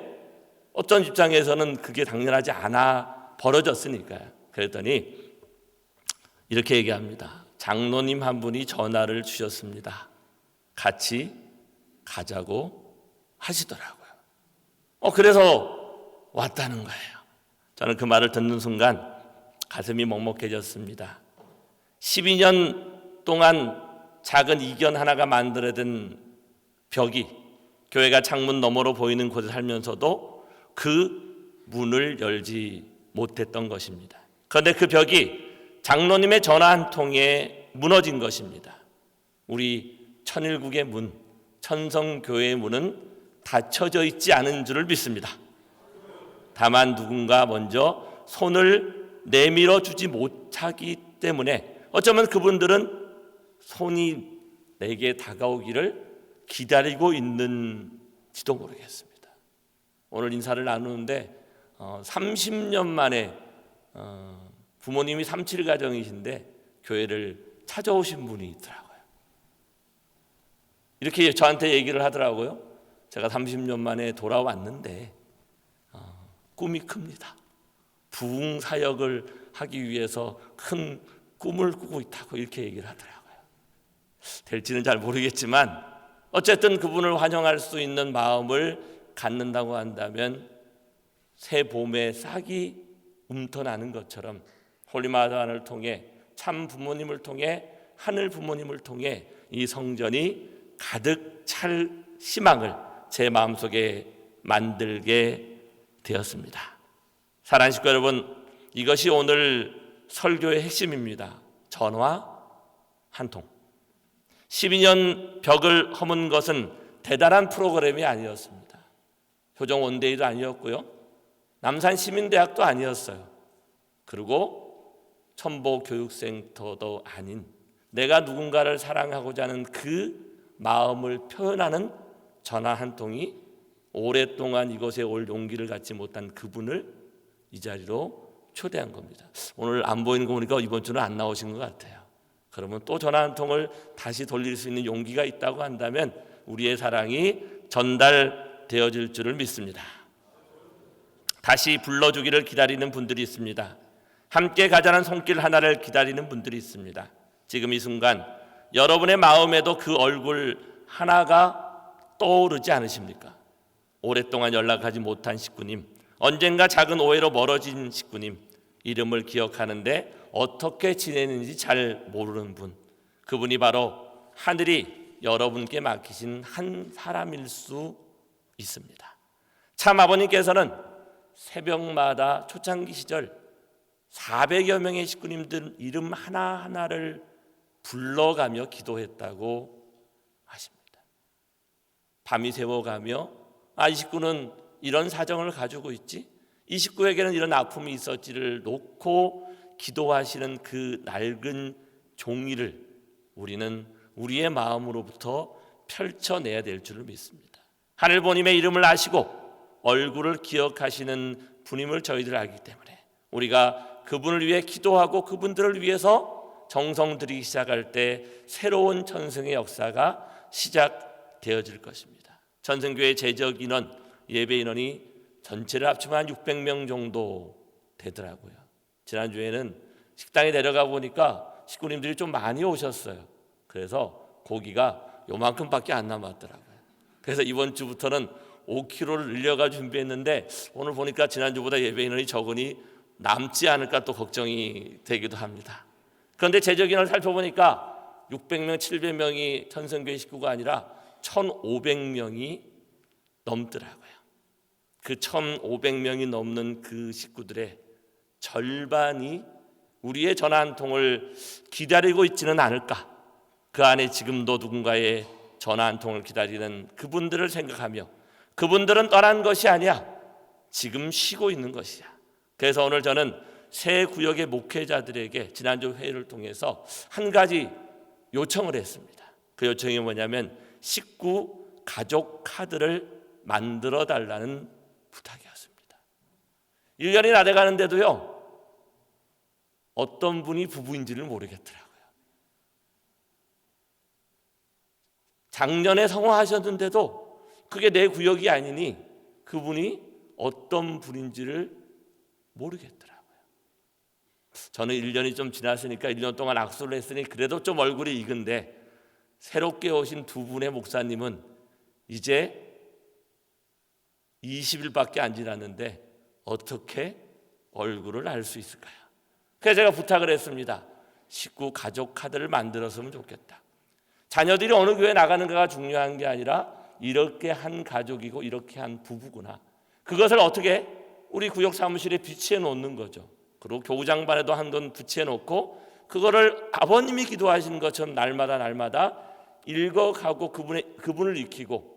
어떤 입장에서는 그게 당연하지 않아 벌어졌으니까요. 그랬더니 이렇게 얘기합니다. 장로님 한 분이 전화를 주셨습니다. 같이 가자고 하시더라고요. 그래서 왔다는 거예요. 저는 그 말을 듣는 순간 가슴이 먹먹해졌습니다. 12년 동안 작은 이견 하나가 만들어진 벽이 교회가 창문 너머로 보이는 곳에 살면서도 그 문을 열지 못했던 것입니다. 그런데 그 벽이 장로님의 전화 한 통에 무너진 것입니다. 우리 천일국의 문, 천성교회의 문은 닫혀져 있지 않은 줄을 믿습니다. 다만 누군가 먼저 손을 내밀어 주지 못하기 때문에 어쩌면 그분들은 손이 내게 다가오기를 기다리고 있는지도 모르겠습니다. 오늘 인사를 나누는데 30년 만에 부모님이 37 가정이신데 교회를 찾아오신 분이 있더라고요. 이렇게 저한테 얘기를 하더라고요. 제가 30년 만에 돌아왔는데 꿈이 큽니다. 부흥 사역을 하기 위해서 큰 꿈을 꾸고 있다고 이렇게 얘기를 하더라고요. 될지는 잘 모르겠지만 어쨌든 그분을 환영할 수 있는 마음을 갖는다고 한다면 새 봄에 싹이 움터나는 것처럼 홀리마다를 통해 참 부모님을 통해 하늘 부모님을 통해 이 성전이 가득 찰 희망을 제 마음속에 만들게 되었습니다. 사랑하는 식구 여러분, 이것이 오늘 설교의 핵심입니다. 전화 한 통. 12년 벽을 허문 것은 대단한 프로그램이 아니었습니다. 효정 원데이도 아니었고요. 남산 시민대학도 아니었어요. 그리고 첨보교육센터도 아닌 내가 누군가를 사랑하고자 하는 그 마음을 표현하는 전화 한 통이 오랫동안 이곳에 올 용기를 갖지 못한 그분을 이 자리로 초대한 겁니다. 오늘 안 보이는 거 보니까 이번 주는 안 나오신 것 같아요. 그러면 또 전화 한 통을 다시 돌릴 수 있는 용기가 있다고 한다면 우리의 사랑이 전달되어질 줄을 믿습니다. 다시 불러주기를 기다리는 분들이 있습니다. 함께 가자는 손길 하나를 기다리는 분들이 있습니다. 지금 이 순간 여러분의 마음에도 그 얼굴 하나가 떠오르지 않으십니까? 오랫동안 연락하지 못한 식구님, 언젠가 작은 오해로 멀어진 식구님, 이름을 기억하는데 어떻게 지내는지 잘 모르는 분, 그분이 바로 하늘이 여러분께 맡기신 한 사람일 수 있습니다. 참 아버님께서는 새벽마다 초창기 시절 400여 명의 식구님들 이름 하나하나를 불러가며 기도했다고 하십니다. 밤이 새워가며 이 식구는 이런 사정을 가지고 있지, 이 식구에게는 이런 아픔이 있었지를 놓고 기도하시는 그 낡은 종이를 우리는 우리의 마음으로부터 펼쳐내야 될 줄을 믿습니다. 하늘보님의 이름을 아시고 얼굴을 기억하시는 분임을 저희들 알기 때문에 우리가 그분을 위해 기도하고 그분들을 위해서 정성 들이기 시작할 때 새로운 전승의 역사가 시작되어질 것입니다. 전승교회 재적 인원, 예배 인원이 전체를 합치면 한 600명 정도 되더라고요. 지난주에는 식당에 내려가 보니까 식구님들이 좀 많이 오셨어요. 그래서 고기가 요만큼밖에 안 남았더라고요. 그래서 이번 주부터는 5kg를 늘려가지고 준비했는데 오늘 보니까 지난주보다 예배 인원이 적으니 남지 않을까 또 걱정이 되기도 합니다. 그런데 재적 인원을 살펴보니까 600명, 700명이 천성교회 식구가 아니라 1,500명이 넘더라고요. 그 1,500명이 넘는 그 식구들의 절반이 우리의 전화 한 통을 기다리고 있지는 않을까. 그 안에 지금도 누군가의 전화 한 통을 기다리는 그분들을 생각하며 그분들은 떠난 것이 아니야. 지금 쉬고 있는 것이야. 그래서 오늘 저는 새 구역의 목회자들에게 지난주 회의를 통해서 한 가지 요청을 했습니다. 그 요청이 뭐냐면 식구 가족 카드를 만들어 달라는 부탁이었습니다. 1년이 나 돼가는데도요, 어떤 분이 부부인지를 모르겠더라고요. 작년에 성화하셨는데도 그게 내 구역이 아니니 그분이 어떤 분인지를 모르겠더라고요. 저는 1년이 좀 지났으니까 1년 동안 악수를 했으니 그래도 좀 얼굴이 익은데, 새롭게 오신 두 분의 목사님은 이제 20일밖에 안 지났는데 어떻게 얼굴을 알 수 있을까요? 그래서 제가 부탁을 했습니다. 식구 가족 카드를 만들었으면 좋겠다. 자녀들이 어느 교회 나가는가가 중요한 게 아니라 이렇게 한 가족이고 이렇게 한 부부구나. 그것을 어떻게 우리 구역 사무실에 비치해 놓는 거죠. 그리고 교구장반에도 한번 붙여 놓고 그거를 아버님이 기도하신 것처럼 날마다 읽어가고 그분을 익히고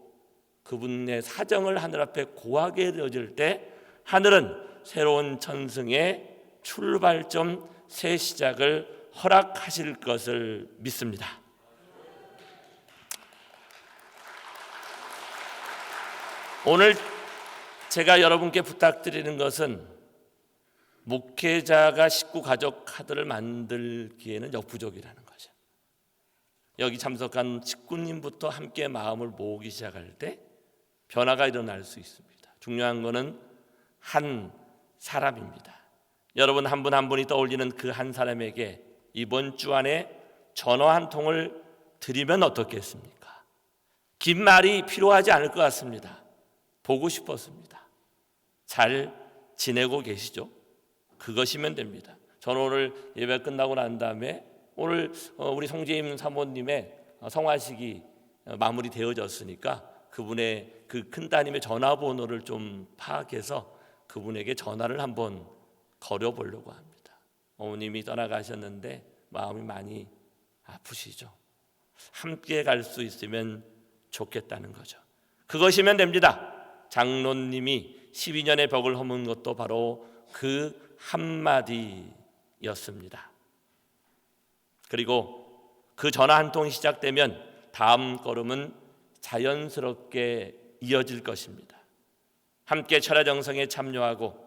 그분의 사정을 하늘 앞에 고하게 되어질 때 하늘은 새로운 천승의 출발점, 새 시작을 허락하실 것을 믿습니다. 오늘 제가 여러분께 부탁드리는 것은 목회자가 식구 가족 카드를 만들기에는 역부족이라는 거죠. 여기 참석한 식구님부터 함께 마음을 모으기 시작할 때 변화가 일어날 수 있습니다. 중요한 것은 한 사람입니다. 여러분 한 분 한 분이 떠올리는 그 한 사람에게 이번 주 안에 전화 한 통을 드리면 어떻겠습니까? 긴 말이 필요하지 않을 것 같습니다. 보고 싶었습니다. 잘 지내고 계시죠? 그것이면 됩니다. 저는 오늘 예배 끝나고 난 다음에 오늘 우리 송재임 사모님의 성화식이 마무리되어졌으니까 그분의 그 큰 따님의 전화번호를 좀 파악해서 그분에게 전화를 한번 걸어보려고 합니다. 어머님이 떠나가셨는데 마음이 많이 아프시죠? 함께 갈 수 있으면 좋겠다는 거죠. 그것이면 됩니다. 장로님이 12년의 벽을 허문 것도 바로 그 한마디였습니다. 그리고 그 전화 한 통이 시작되면 다음 걸음은 자연스럽게 이어질 것입니다. 함께 철야정성에 참여하고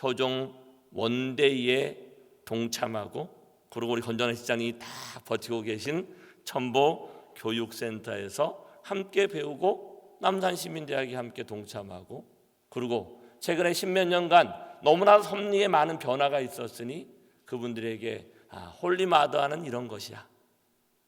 효종 원데이에 동참하고, 그리고 우리 권전환 시장이 다 버티고 계신 첨보 교육센터에서 함께 배우고 남산시민대학이 함께 동참하고, 그리고 최근에 10몇 년간 너무나 섭리에 많은 변화가 있었으니 그분들에게 홀리마더하는 이런 것이야,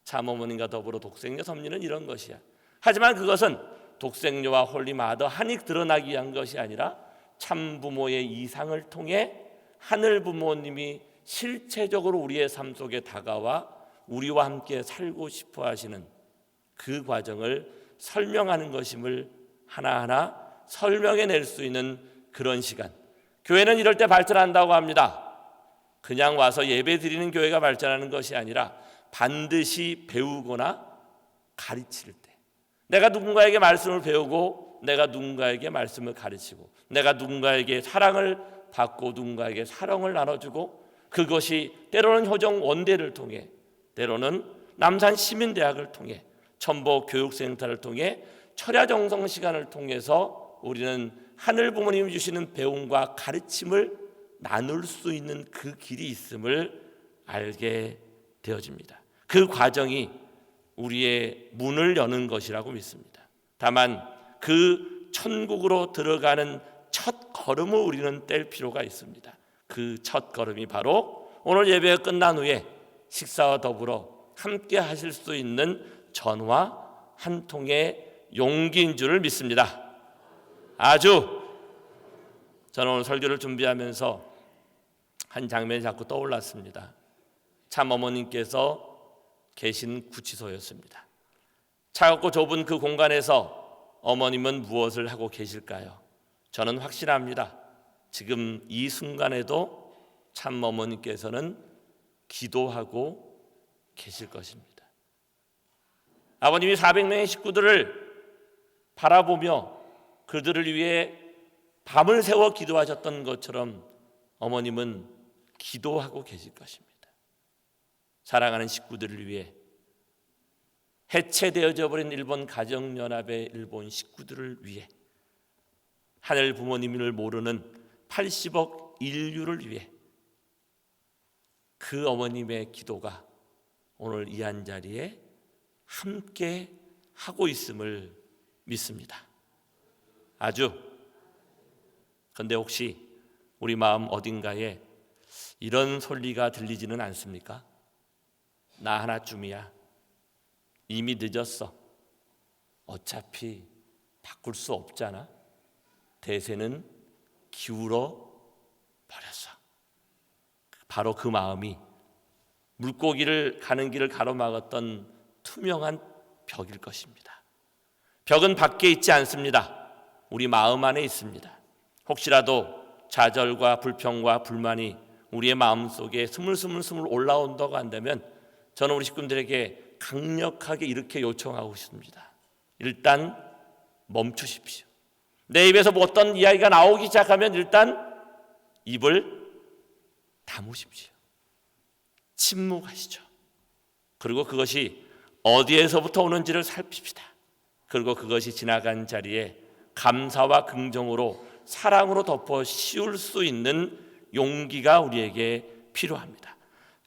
참어머님과 더불어 독생녀 섭리는 이런 것이야. 하지만 그것은 독생녀와 홀리마더 한이 드러나기 위한 것이 아니라 참부모의 이상을 통해 하늘 부모님이 실체적으로 우리의 삶 속에 다가와 우리와 함께 살고 싶어 하시는 그 과정을 설명하는 것임을 하나하나 설명해낼 수 있는 그런 시간. 교회는 이럴 때 발전한다고 합니다. 그냥 와서 예배 드리는 교회가 발전하는 것이 아니라 반드시 배우거나 가르칠 때, 내가 누군가에게 말씀을 배우고 내가 누군가에게 말씀을 가르치고 내가 누군가에게 사랑을 받고 누군가에게 사랑을 나눠주고, 그것이 때로는 효정 원대를 통해, 때로는 남산 시민대학을 통해, 첨보 교육센터를 통해, 철야정성 시간을 통해서 우리는 하늘 부모님이 주시는 배움과 가르침을 나눌 수 있는 그 길이 있음을 알게 되어집니다. 그 과정이 우리의 문을 여는 것이라고 믿습니다. 다만 그 천국으로 들어가는 첫 걸음을 우리는 뗄 필요가 있습니다. 그 첫 걸음이 바로 오늘 예배가 끝난 후에 식사와 더불어 함께 하실 수 있는 전화 한 통의 용기인 줄을 믿습니다. 저는 오늘 설교를 준비하면서 한 장면이 자꾸 떠올랐습니다. 참 어머님께서 계신 구치소였습니다. 차갑고 좁은 그 공간에서 어머님은 무엇을 하고 계실까요? 저는 확신합니다. 지금 이 순간에도 참 어머님께서는 기도하고 계실 것입니다. 아버님이 400명의 식구들을 바라보며 그들을 위해 밤을 새워 기도하셨던 것처럼 어머님은 기도하고 계실 것입니다. 사랑하는 식구들을 위해, 해체되어져 버린 일본 가정연합의 일본 식구들을 위해, 하늘 부모님을 모르는 80억 인류를 위해 그 어머님의 기도가 오늘 이 한 자리에 함께 하고 있음을 믿습니다. 그런데 혹시 우리 마음 어딘가에 이런 소리가 들리지는 않습니까? 나 하나쯤이야. 이미 늦었어. 어차피 바꿀 수 없잖아. 대세는 기울어 버렸어. 바로 그 마음이 물고기를 가는 길을 가로막았던 투명한 벽일 것입니다. 벽은 밖에 있지 않습니다. 우리 마음 안에 있습니다. 혹시라도 좌절과 불평과 불만이 우리의 마음속에 스물스물 올라온다고 한다면 저는 우리 식구들에게 강력하게 이렇게 요청하고 싶습니다. 일단 멈추십시오. 내 입에서 뭐 어떤 이야기가 나오기 시작하면 일단 입을 다무십시오. 침묵하시죠. 그리고 그것이 어디에서부터 오는지를 살핍시다. 그리고 그것이 지나간 자리에 감사와 긍정으로 사랑으로 덮어 씌울 수 있는 용기가 우리에게 필요합니다.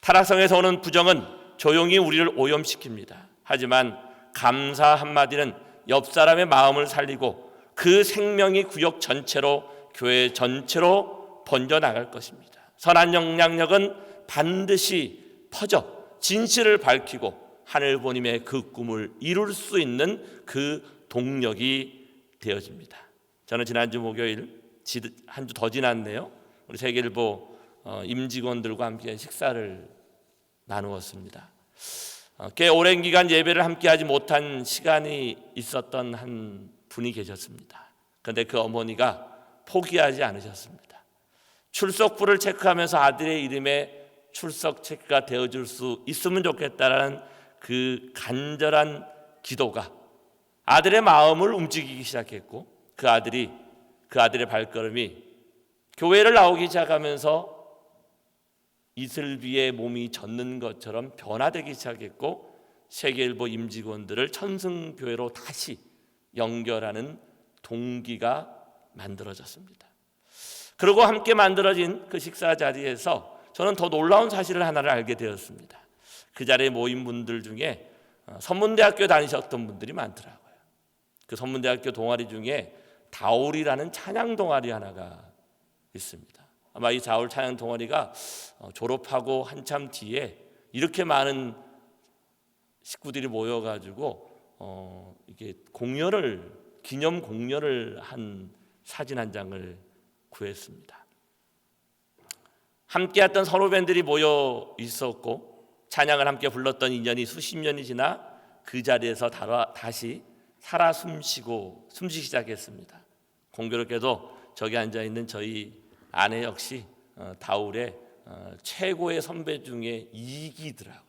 타락성에서 오는 부정은 조용히 우리를 오염시킵니다. 하지만 감사 한마디는 옆 사람의 마음을 살리고 그 생명이 구역 전체로, 교회 전체로 번져나갈 것입니다. 선한 영향력은 반드시 퍼져 진실을 밝히고 하늘보님의 그 꿈을 이룰 수 있는 그 동력이 되어집니다. 저는 지난주 목요일 한 주 더 지났네요. 우리 세계일보 임직원들과 함께 식사를 나누었습니다. 꽤 오랜 기간 예배를 함께하지 못한 시간이 있었던 한 분이 계셨습니다. 그런데 그 어머니가 포기하지 않으셨습니다. 출석부를 체크하면서 아들의 이름에 출석 체크가 되어줄 수 있으면 좋겠다라는 그 간절한 기도가 아들의 마음을 움직이기 시작했고 그 아들의 발걸음이 교회를 나오기 시작하면서 이슬비의 몸이 젖는 것처럼 변화되기 시작했고 세계일보 임직원들을 천승교회로 다시 연결하는 동기가 만들어졌습니다. 그리고 함께 만들어진 그 식사 자리에서 저는 더 놀라운 사실을 하나를 알게 되었습니다. 그 자리에 모인 분들 중에 선문대학교 다니셨던 분들이 많더라고요. 그 선문대학교 동아리 중에 다울이라는 찬양 동아리 하나가 있습니다. 아마 이 다울 찬양 동아리가 졸업하고 한참 뒤에 이렇게 많은 식구들이 모여가지고 이게 기념 공연을 한 사진 한 장을 구했습니다. 함께했던 선후배들이 모여 있었고 찬양을 함께 불렀던 인연이 수십 년이 지나 그 자리에서 다시 살아 숨쉬기 시작했습니다. 공교롭게도 저기 앉아 있는 저희 아내 역시 다울의 최고의 선배 중에 2기더라고요.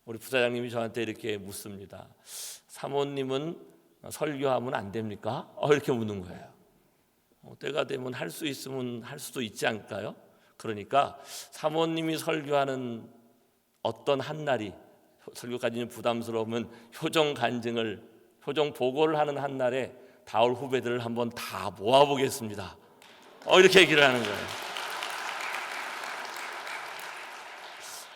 우리 부사장님이 저한테 이렇게 묻습니다. 사모님은 설교하면 안 됩니까? 이렇게 묻는 거예요. 때가 되면 할 수 있으면 할 수도 있지 않을까요? 그러니까 사모님이 설교하는 어떤 한 날이 설교까지는 부담스러우면 효정 보고를 하는 한 날에 다울 후배들을 한번 다 모아보겠습니다. 이렇게 얘기를 하는 거예요.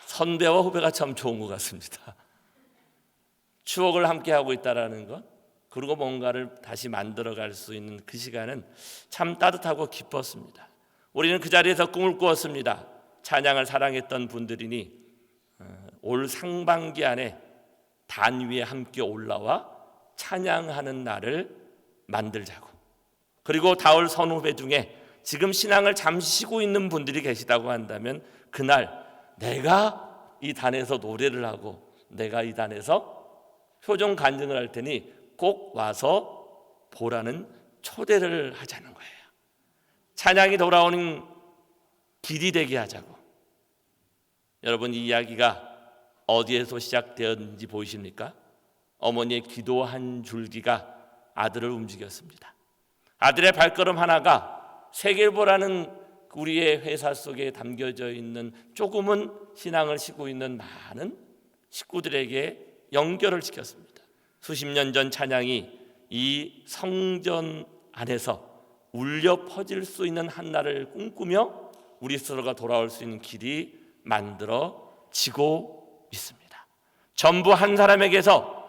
선배와 후배가 참 좋은 것 같습니다. 추억을 함께 하고 있다라는 것, 그리고 뭔가를 다시 만들어갈 수 있는 그 시간은 참 따뜻하고 기뻤습니다. 우리는 그 자리에서 꿈을 꾸었습니다. 찬양을 사랑했던 분들이니 올 상반기 안에 단 위에 함께 올라와 찬양하는 날을 만들자고. 그리고 다울 선후배 중에 지금 신앙을 잠시 쉬고 있는 분들이 계시다고 한다면 그날 내가 이 단에서 노래를 하고 내가 이 단에서 표정 간증을 할 테니 꼭 와서 보라는 초대를 하자는 거예요. 찬양이 돌아오는 길이 되게 하자고. 여러분, 이 이야기가 어디에서 시작되었는지 보이십니까? 어머니의 기도 한 줄기가 아들을 움직였습니다. 아들의 발걸음 하나가 세계일보라는 우리의 회사 속에 담겨져 있는 조금은 신앙을 쉬고 있는 많은 식구들에게 연결을 시켰습니다. 수십 년 전 찬양이 이 성전 안에서 울려 퍼질 수 있는 한 날을 꿈꾸며 우리 스스로가 돌아올 수 있는 길이 만들어지고 있습니다. 전부 한 사람에게서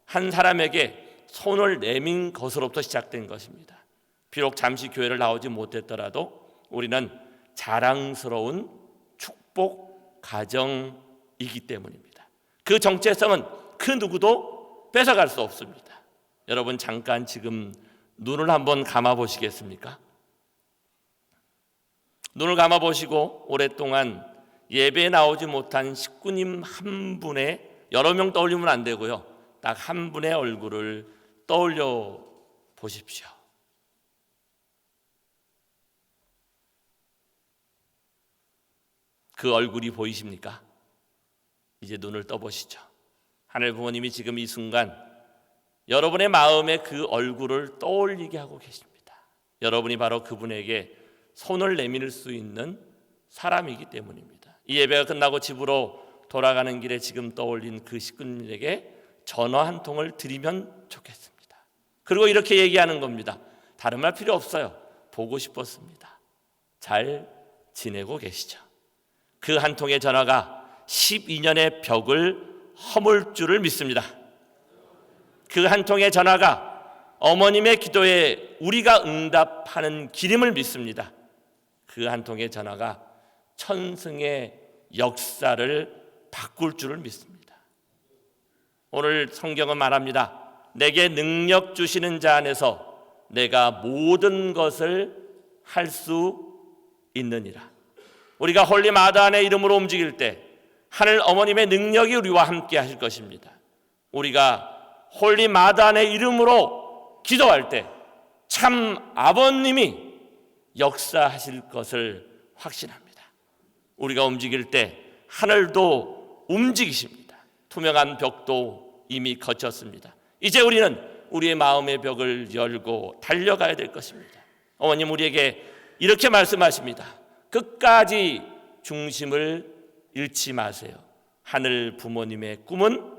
한 사람에게 손을 내민 것으로부터 시작된 것입니다. 비록 잠시 교회를 나오지 못했더라도 우리는 자랑스러운 축복 가정이기 때문입니다. 그 정체성은 그 누구도 뺏어갈 수 없습니다. 여러분 잠깐 지금 눈을 한번 감아 보시겠습니까? 눈을 감아 보시고 오랫동안 예배에 나오지 못한 식구님 한 분의, 여러 명 떠올리면 안 되고요, 딱 한 분의 얼굴을 떠올려 보십시오. 그 얼굴이 보이십니까? 이제 눈을 떠보시죠. 하늘 부모님이 지금 이 순간 여러분의 마음에 그 얼굴을 떠올리게 하고 계십니다. 여러분이 바로 그분에게 손을 내밀 수 있는 사람이기 때문입니다. 이 예배가 끝나고 집으로 돌아가는 길에 지금 떠올린 그 식구님에게 전화 한 통을 드리면 좋겠습니다. 그리고 이렇게 얘기하는 겁니다. 다른 말 필요 없어요. 보고 싶었습니다. 잘 지내고 계시죠? 그 한 통의 전화가 12년의 벽을 허물 줄을 믿습니다. 그 한 통의 전화가 어머님의 기도에 우리가 응답하는 길임을 믿습니다. 그 한 통의 전화가 천승의 역사를 바꿀 줄을 믿습니다. 오늘 성경은 말합니다. 내게 능력 주시는 자 안에서 내가 모든 것을 할 수 있느니라. 우리가 홀리 마다안의 이름으로 움직일 때 하늘 어머님의 능력이 우리와 함께 하실 것입니다. 우리가 홀리 마다안의 이름으로 기도할 때 참 아버님이 역사하실 것을 확신합니다. 우리가 움직일 때 하늘도 움직이십니다. 투명한 벽도 이미 거쳤습니다. 이제 우리는 우리의 마음의 벽을 열고 달려가야 될 것입니다. 어머님 우리에게 이렇게 말씀하십니다. 끝까지 중심을 잃지 마세요. 하늘 부모님의 꿈은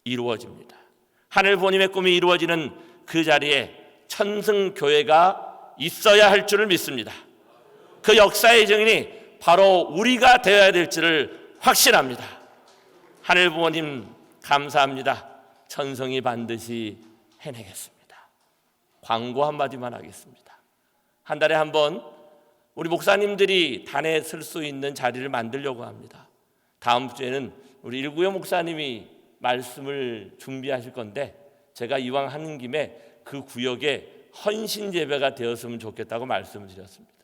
이루어집니다. 하늘 부모님의 꿈이 이루어지는 그 자리에 천승교회가 있어야 할 줄을 믿습니다. 그 역사의 증인이 바로 우리가 되어야 될 줄을 확신합니다. 하늘 부모님 감사합니다. 천성이 반드시 해내겠습니다. 광고 한마디만 하겠습니다. 한 달에 한 번 우리 목사님들이 단에 설 수 있는 자리를 만들려고 합니다. 다음 주에는 우리 일구여 목사님이 말씀을 준비하실 건데 제가 이왕 하는 김에 그 구역에 헌신 예배가 되었으면 좋겠다고 말씀을 드렸습니다.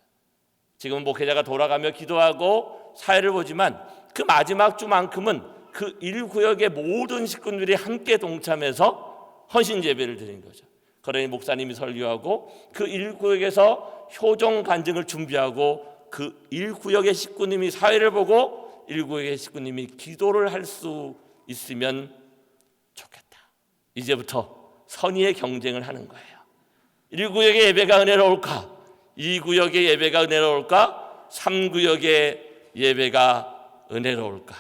지금 목회자가 돌아가며 기도하고 사회를 보지만 그 마지막 주만큼은 그 1구역의 모든 식구들이 함께 동참해서 헌신 예배를 드린 거죠. 그러니 목사님이 설교하고 그 1구역에서 효종 간증을 준비하고 그 1구역의 식구님이 사회를 보고 1구역의 식구님이 기도를 할 수 있으면 좋겠다. 이제부터 선의의 경쟁을 하는 거예요. 1구역의 예배가 은혜로울까? 2구역의 예배가 은혜로울까? 3구역의 예배가 은혜로울까?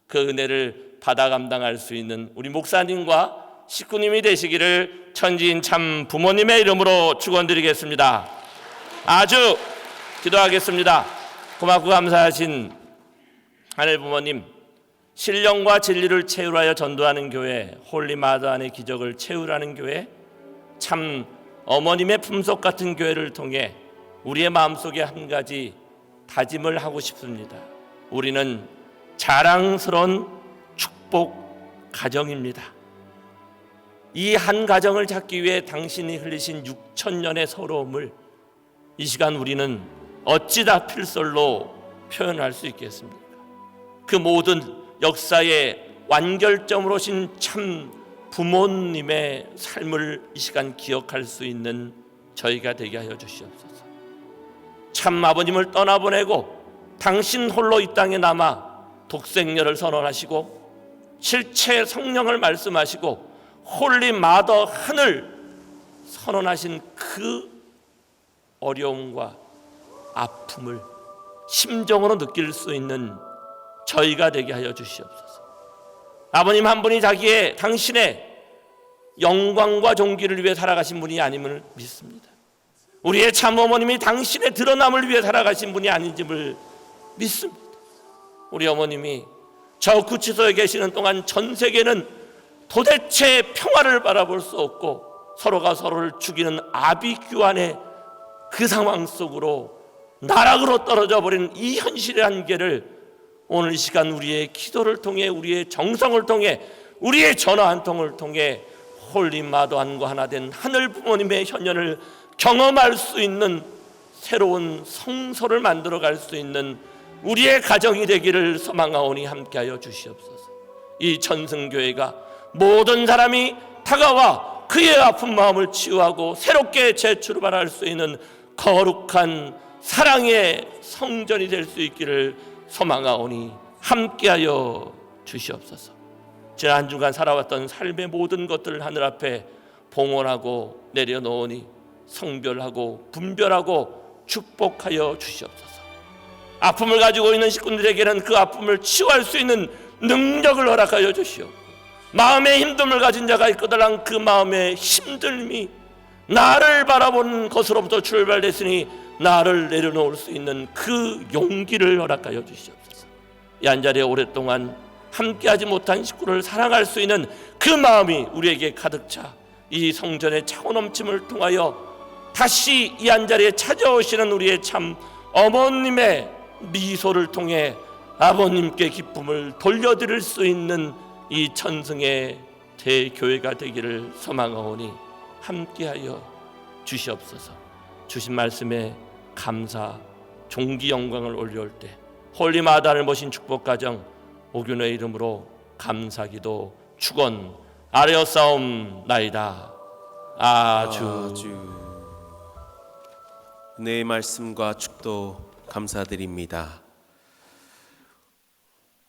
그 은혜를 받아 감당할 수 있는 우리 목사님과 식구님이 되시기를 천지인 참 부모님의 이름으로 축원드리겠습니다. 아주 기도하겠습니다. 고맙고 감사하신 하늘 부모님, 신령과 진리를 채우라여 전도하는 교회, 홀리 마다안의 기적을 채우라는 교회, 참 어머님의 품속 같은 교회를 통해 우리의 마음속에 한 가지 다짐을 하고 싶습니다. 우리는 자랑스러운 축복 가정입니다. 이 한 가정을 찾기 위해 당신이 흘리신 6,000년의 서러움을 이 시간 우리는 어찌다 필설로 표현할 수 있겠습니까? 그 모든 역사의 완결점으로 오신 참 부모님의 삶을 이 시간 기억할 수 있는 저희가 되게 하여 주시옵소서. 참 아버님을 떠나보내고 당신 홀로 이 땅에 남아 독생녀를 선언하시고 실체 성령을 말씀하시고 홀리 마더 하늘 선언하신 그 어려움과 아픔을 심정으로 느낄 수 있는 저희가 되게 하여 주시옵소서. 아버님 한 분이 당신의 영광과 존귀를 위해 살아가신 분이 아님을 믿습니다. 우리의 참 어머님이 당신의 드러남을 위해 살아가신 분이 아닌지를 믿습니다. 우리 어머님이 저 구치소에 계시는 동안 전 세계는 도대체 평화를 바라볼 수 없고 서로가 서로를 죽이는 아비규환의 그 상황 속으로 나락으로 떨어져 버린 이 현실의 한계를 오늘 이 시간 우리의 기도를 통해, 우리의 정성을 통해, 우리의 전화 한 통을 통해 홀리마더안과 하나 된 하늘 부모님의 현현을 경험할 수 있는 새로운 성소를 만들어갈 수 있는 우리의 가정이 되기를 소망하오니 함께하여 주시옵소서. 이 천승교회가 모든 사람이 다가와 그의 아픈 마음을 치유하고 새롭게 재출발할 수 있는 거룩한 사랑의 성전이 될 수 있기를 소망하오니 함께하여 주시옵소서. 지난 한 주간 살아왔던 삶의 모든 것들을 하늘 앞에 봉헌하고 내려놓으니 성별하고 분별하고 축복하여 주시옵소서. 아픔을 가지고 있는 식구들에게는 그 아픔을 치유할 수 있는 능력을 허락하여 주시옵고, 마음의 힘듦을 가진 자가 있거든 그 마음의 힘듦이 나를 바라보는 것으로부터 출발됐으니 나를 내려놓을 수 있는 그 용기를 허락하여 주시옵소서. 이 한자리에 오랫동안 함께하지 못한 식구를 사랑할 수 있는 그 마음이 우리에게 가득 차 이 성전의 차고 넘침을 통하여 다시 이 한자리에 찾아오시는 우리의 참 어머님의 미소를 통해 아버님께 기쁨을 돌려드릴 수 있는 이 천승의 대교회가 되기를 소망하오니 함께하여 주시옵소서. 주신 말씀에 감사, 존귀, 영광을 올려올 때 홀리마다를 모신 축복가정 오균의 이름으로 감사기도 축원 아뢰었사옵나이다. 아주. 은혜의 말씀과 축도 감사드립니다.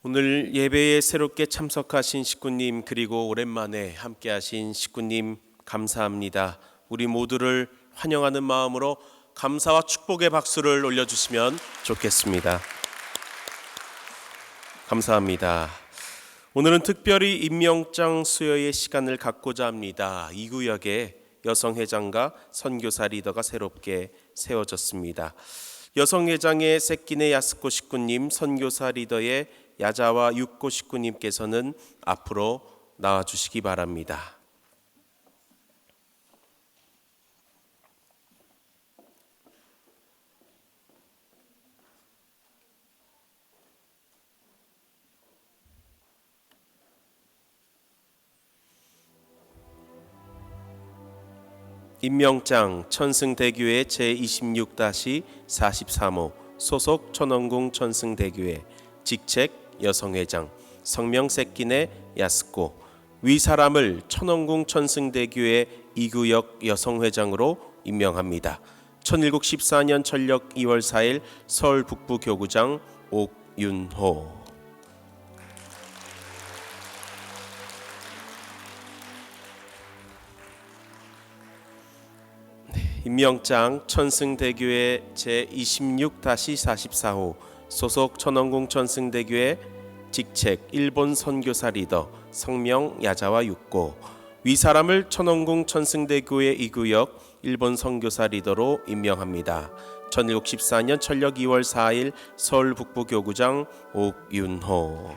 오늘 예배에 새롭게 참석하신 식구님, 그리고 오랜만에 함께하신 식구님 감사합니다. 우리 모두를 환영하는 마음으로 감사와 축복의 박수를 올려주시면 좋겠습니다. 감사합니다. 오늘은 특별히 임명장 수여의 시간을 갖고자 합니다. 이 구역에 여성회장과 선교사 리더가 새롭게 세워졌습니다. 여성회장의 새끼네 야스코 식구님, 선교사 리더의 야자와 육고 식구님께서는 앞으로 나와주시기 바랍니다. 임명장 천승대교회 제26-43호 소속 천원궁 천승대교회 직책 여성회장, 성명 새끼네 야스코, 위사람을 천원궁 천승대교회 2구역 여성회장으로 임명합니다. 1714년 천력 2월 4일 서울 북부교구장 옥윤호. 임명장 천승대교회 제26-44호 소속 천원궁 천승대교회 직책 일본 선교사 리더 성명 야자와 육고, 위사람을 천원궁 천승대교회 2구역 일본 선교사 리더로 임명합니다. 1714년 천력 2월 4일 서울 북부교구장 옥윤호.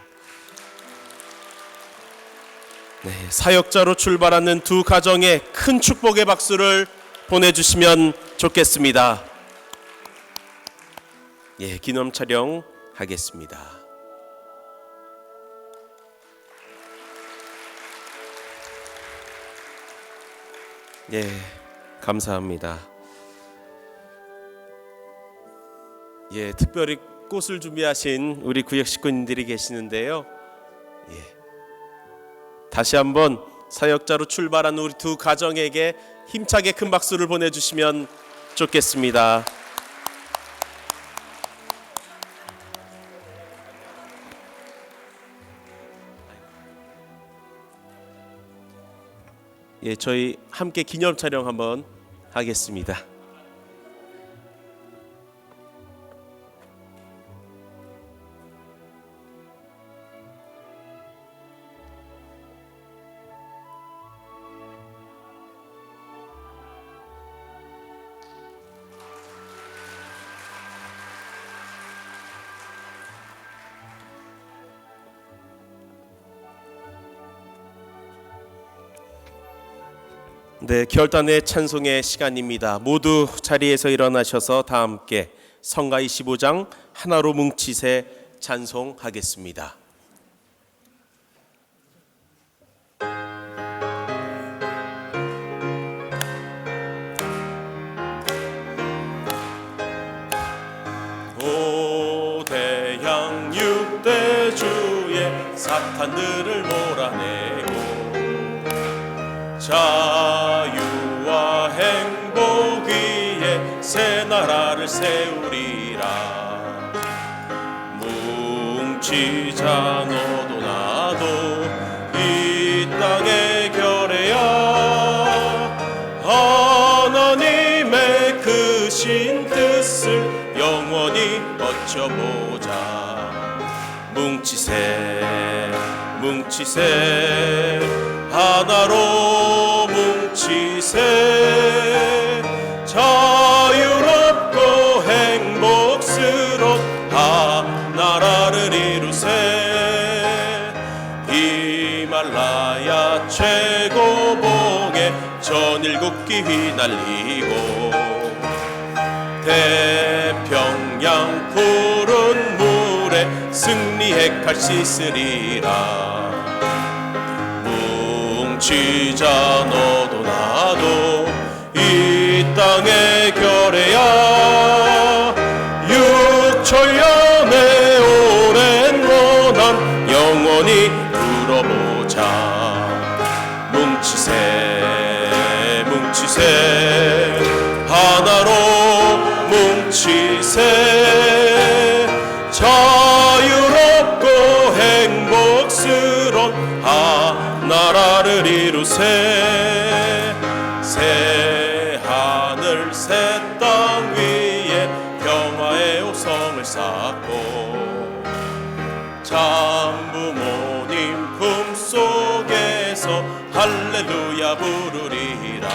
사역자로 출발하는 두 가정에 큰 축복의 박수를 보내주시면 좋겠습니다. 기념 촬영 하겠습니다. 감사합니다. 특별히 꽃을 준비하신 우리 구역 식구님들이 계시는데요. 다시 한번 사역자로 출발한 우리 두 가정에게 힘차게 큰 박수를 보내주시면 좋겠습니다. 저희 함께 기념 촬영 한번 하겠습니다. 네, 결단의 찬송의 시간입니다. 모두 자리에서 일어나셔서 다 함께 성가 25장 하나로 뭉치세 찬송하겠습니다. 오대양 육대주의 사탄들을 몰아내고 자유와 행복 위에 새 나라를 세우리라. 뭉치자 너도 나도 이 땅에 결해야 하나님의 크신 뜻을 영원히 어쩌보자. 뭉치세 뭉치세 하나로 뭉치세 자유롭고 행복스러운 하나라를 이루세. 히말라야 최고봉에 전일국기 휘날리고 태평양 푸른 물에 승리의 칼 씻으리라. 뭉치자 너도 나도 이 땅에 결해야 육천년의 오랜 원한 영원히 풀어보자. 뭉치세 뭉치세 하나로 뭉치세 자유롭고 행복스러운 하나라를 이루세. 새 하늘 새 땅 위에 평화의 옥성을 쌓고 참부모님 품속에서 할렐루야 부르리라.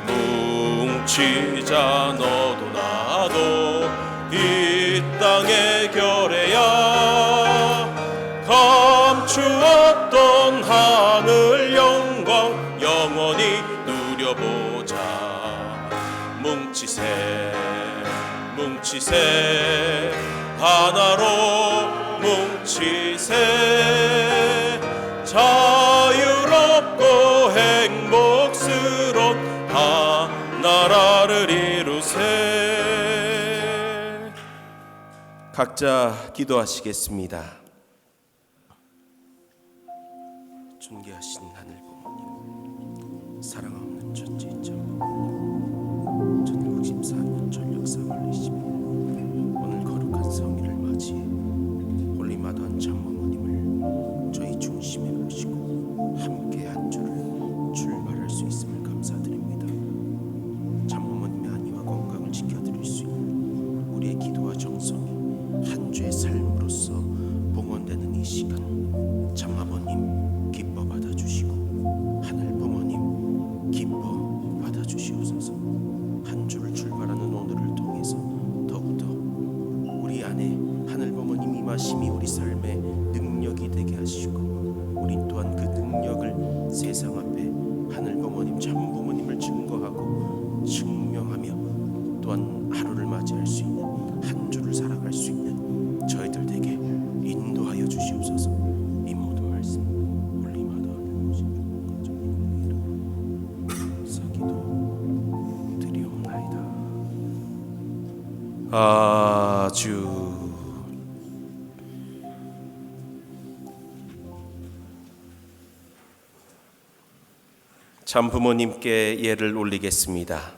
뭉치자 너도 나도 이 땅에 결해야 감추었던 하늘 영광 영원히 누려보자. 뭉치세 뭉치세 하나로 뭉치세 자유롭고 행복스러운 하나라를 이루세. 각자 기도하시겠습니다. 존귀하신 하늘 부모님, 사랑 없는 천지자 1064년 전력상을 내시며 오늘 거룩한 성일을 맞이해 홀리마다한 참부모님을 저희 중심에 모시고 함께 한 주를 출발할 수 있음을 감사드립니다. 참부모님의 안위와 건강을 지켜드릴 수 있는 우리의 기도와 정성이 한 주의 삶으로서 봉헌되는 이 시간 참아버님 기뻐 받아주시고 하늘 부모님 기뻐 받아주시옵소서. 한 주를 출발하는 오늘을 통해서 더욱더 우리 안에 하늘 부모님 임하심이 우리 삶의 능력이 되게 하시고 우리 또한 그 능력을 세상 앞에 하늘 부모님 참 부모님을 증거하고 증명하며 또한 하루를 맞이할 수 있는 한 주를 살아갈 수 있는 저희들 되게 인도하여 주시옵소서. 이 모든 말씀 올리마다 사기도 드리옵나이다. 아주 참 부모님께 예를 올리겠습니다.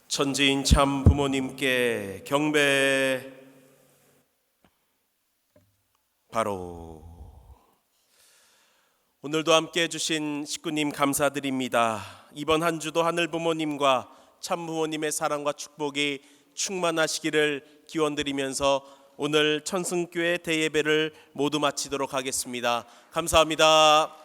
천지인 참 부모님께 경배. 바로 오늘도 함께 해주신 식구님 감사드립니다. 이번 한 주도 하늘 부모님과 참 부모님의 사랑과 축복이 충만하시기를 기원드리면서 오늘 천승교회 대예배를 모두 마치도록 하겠습니다. 감사합니다.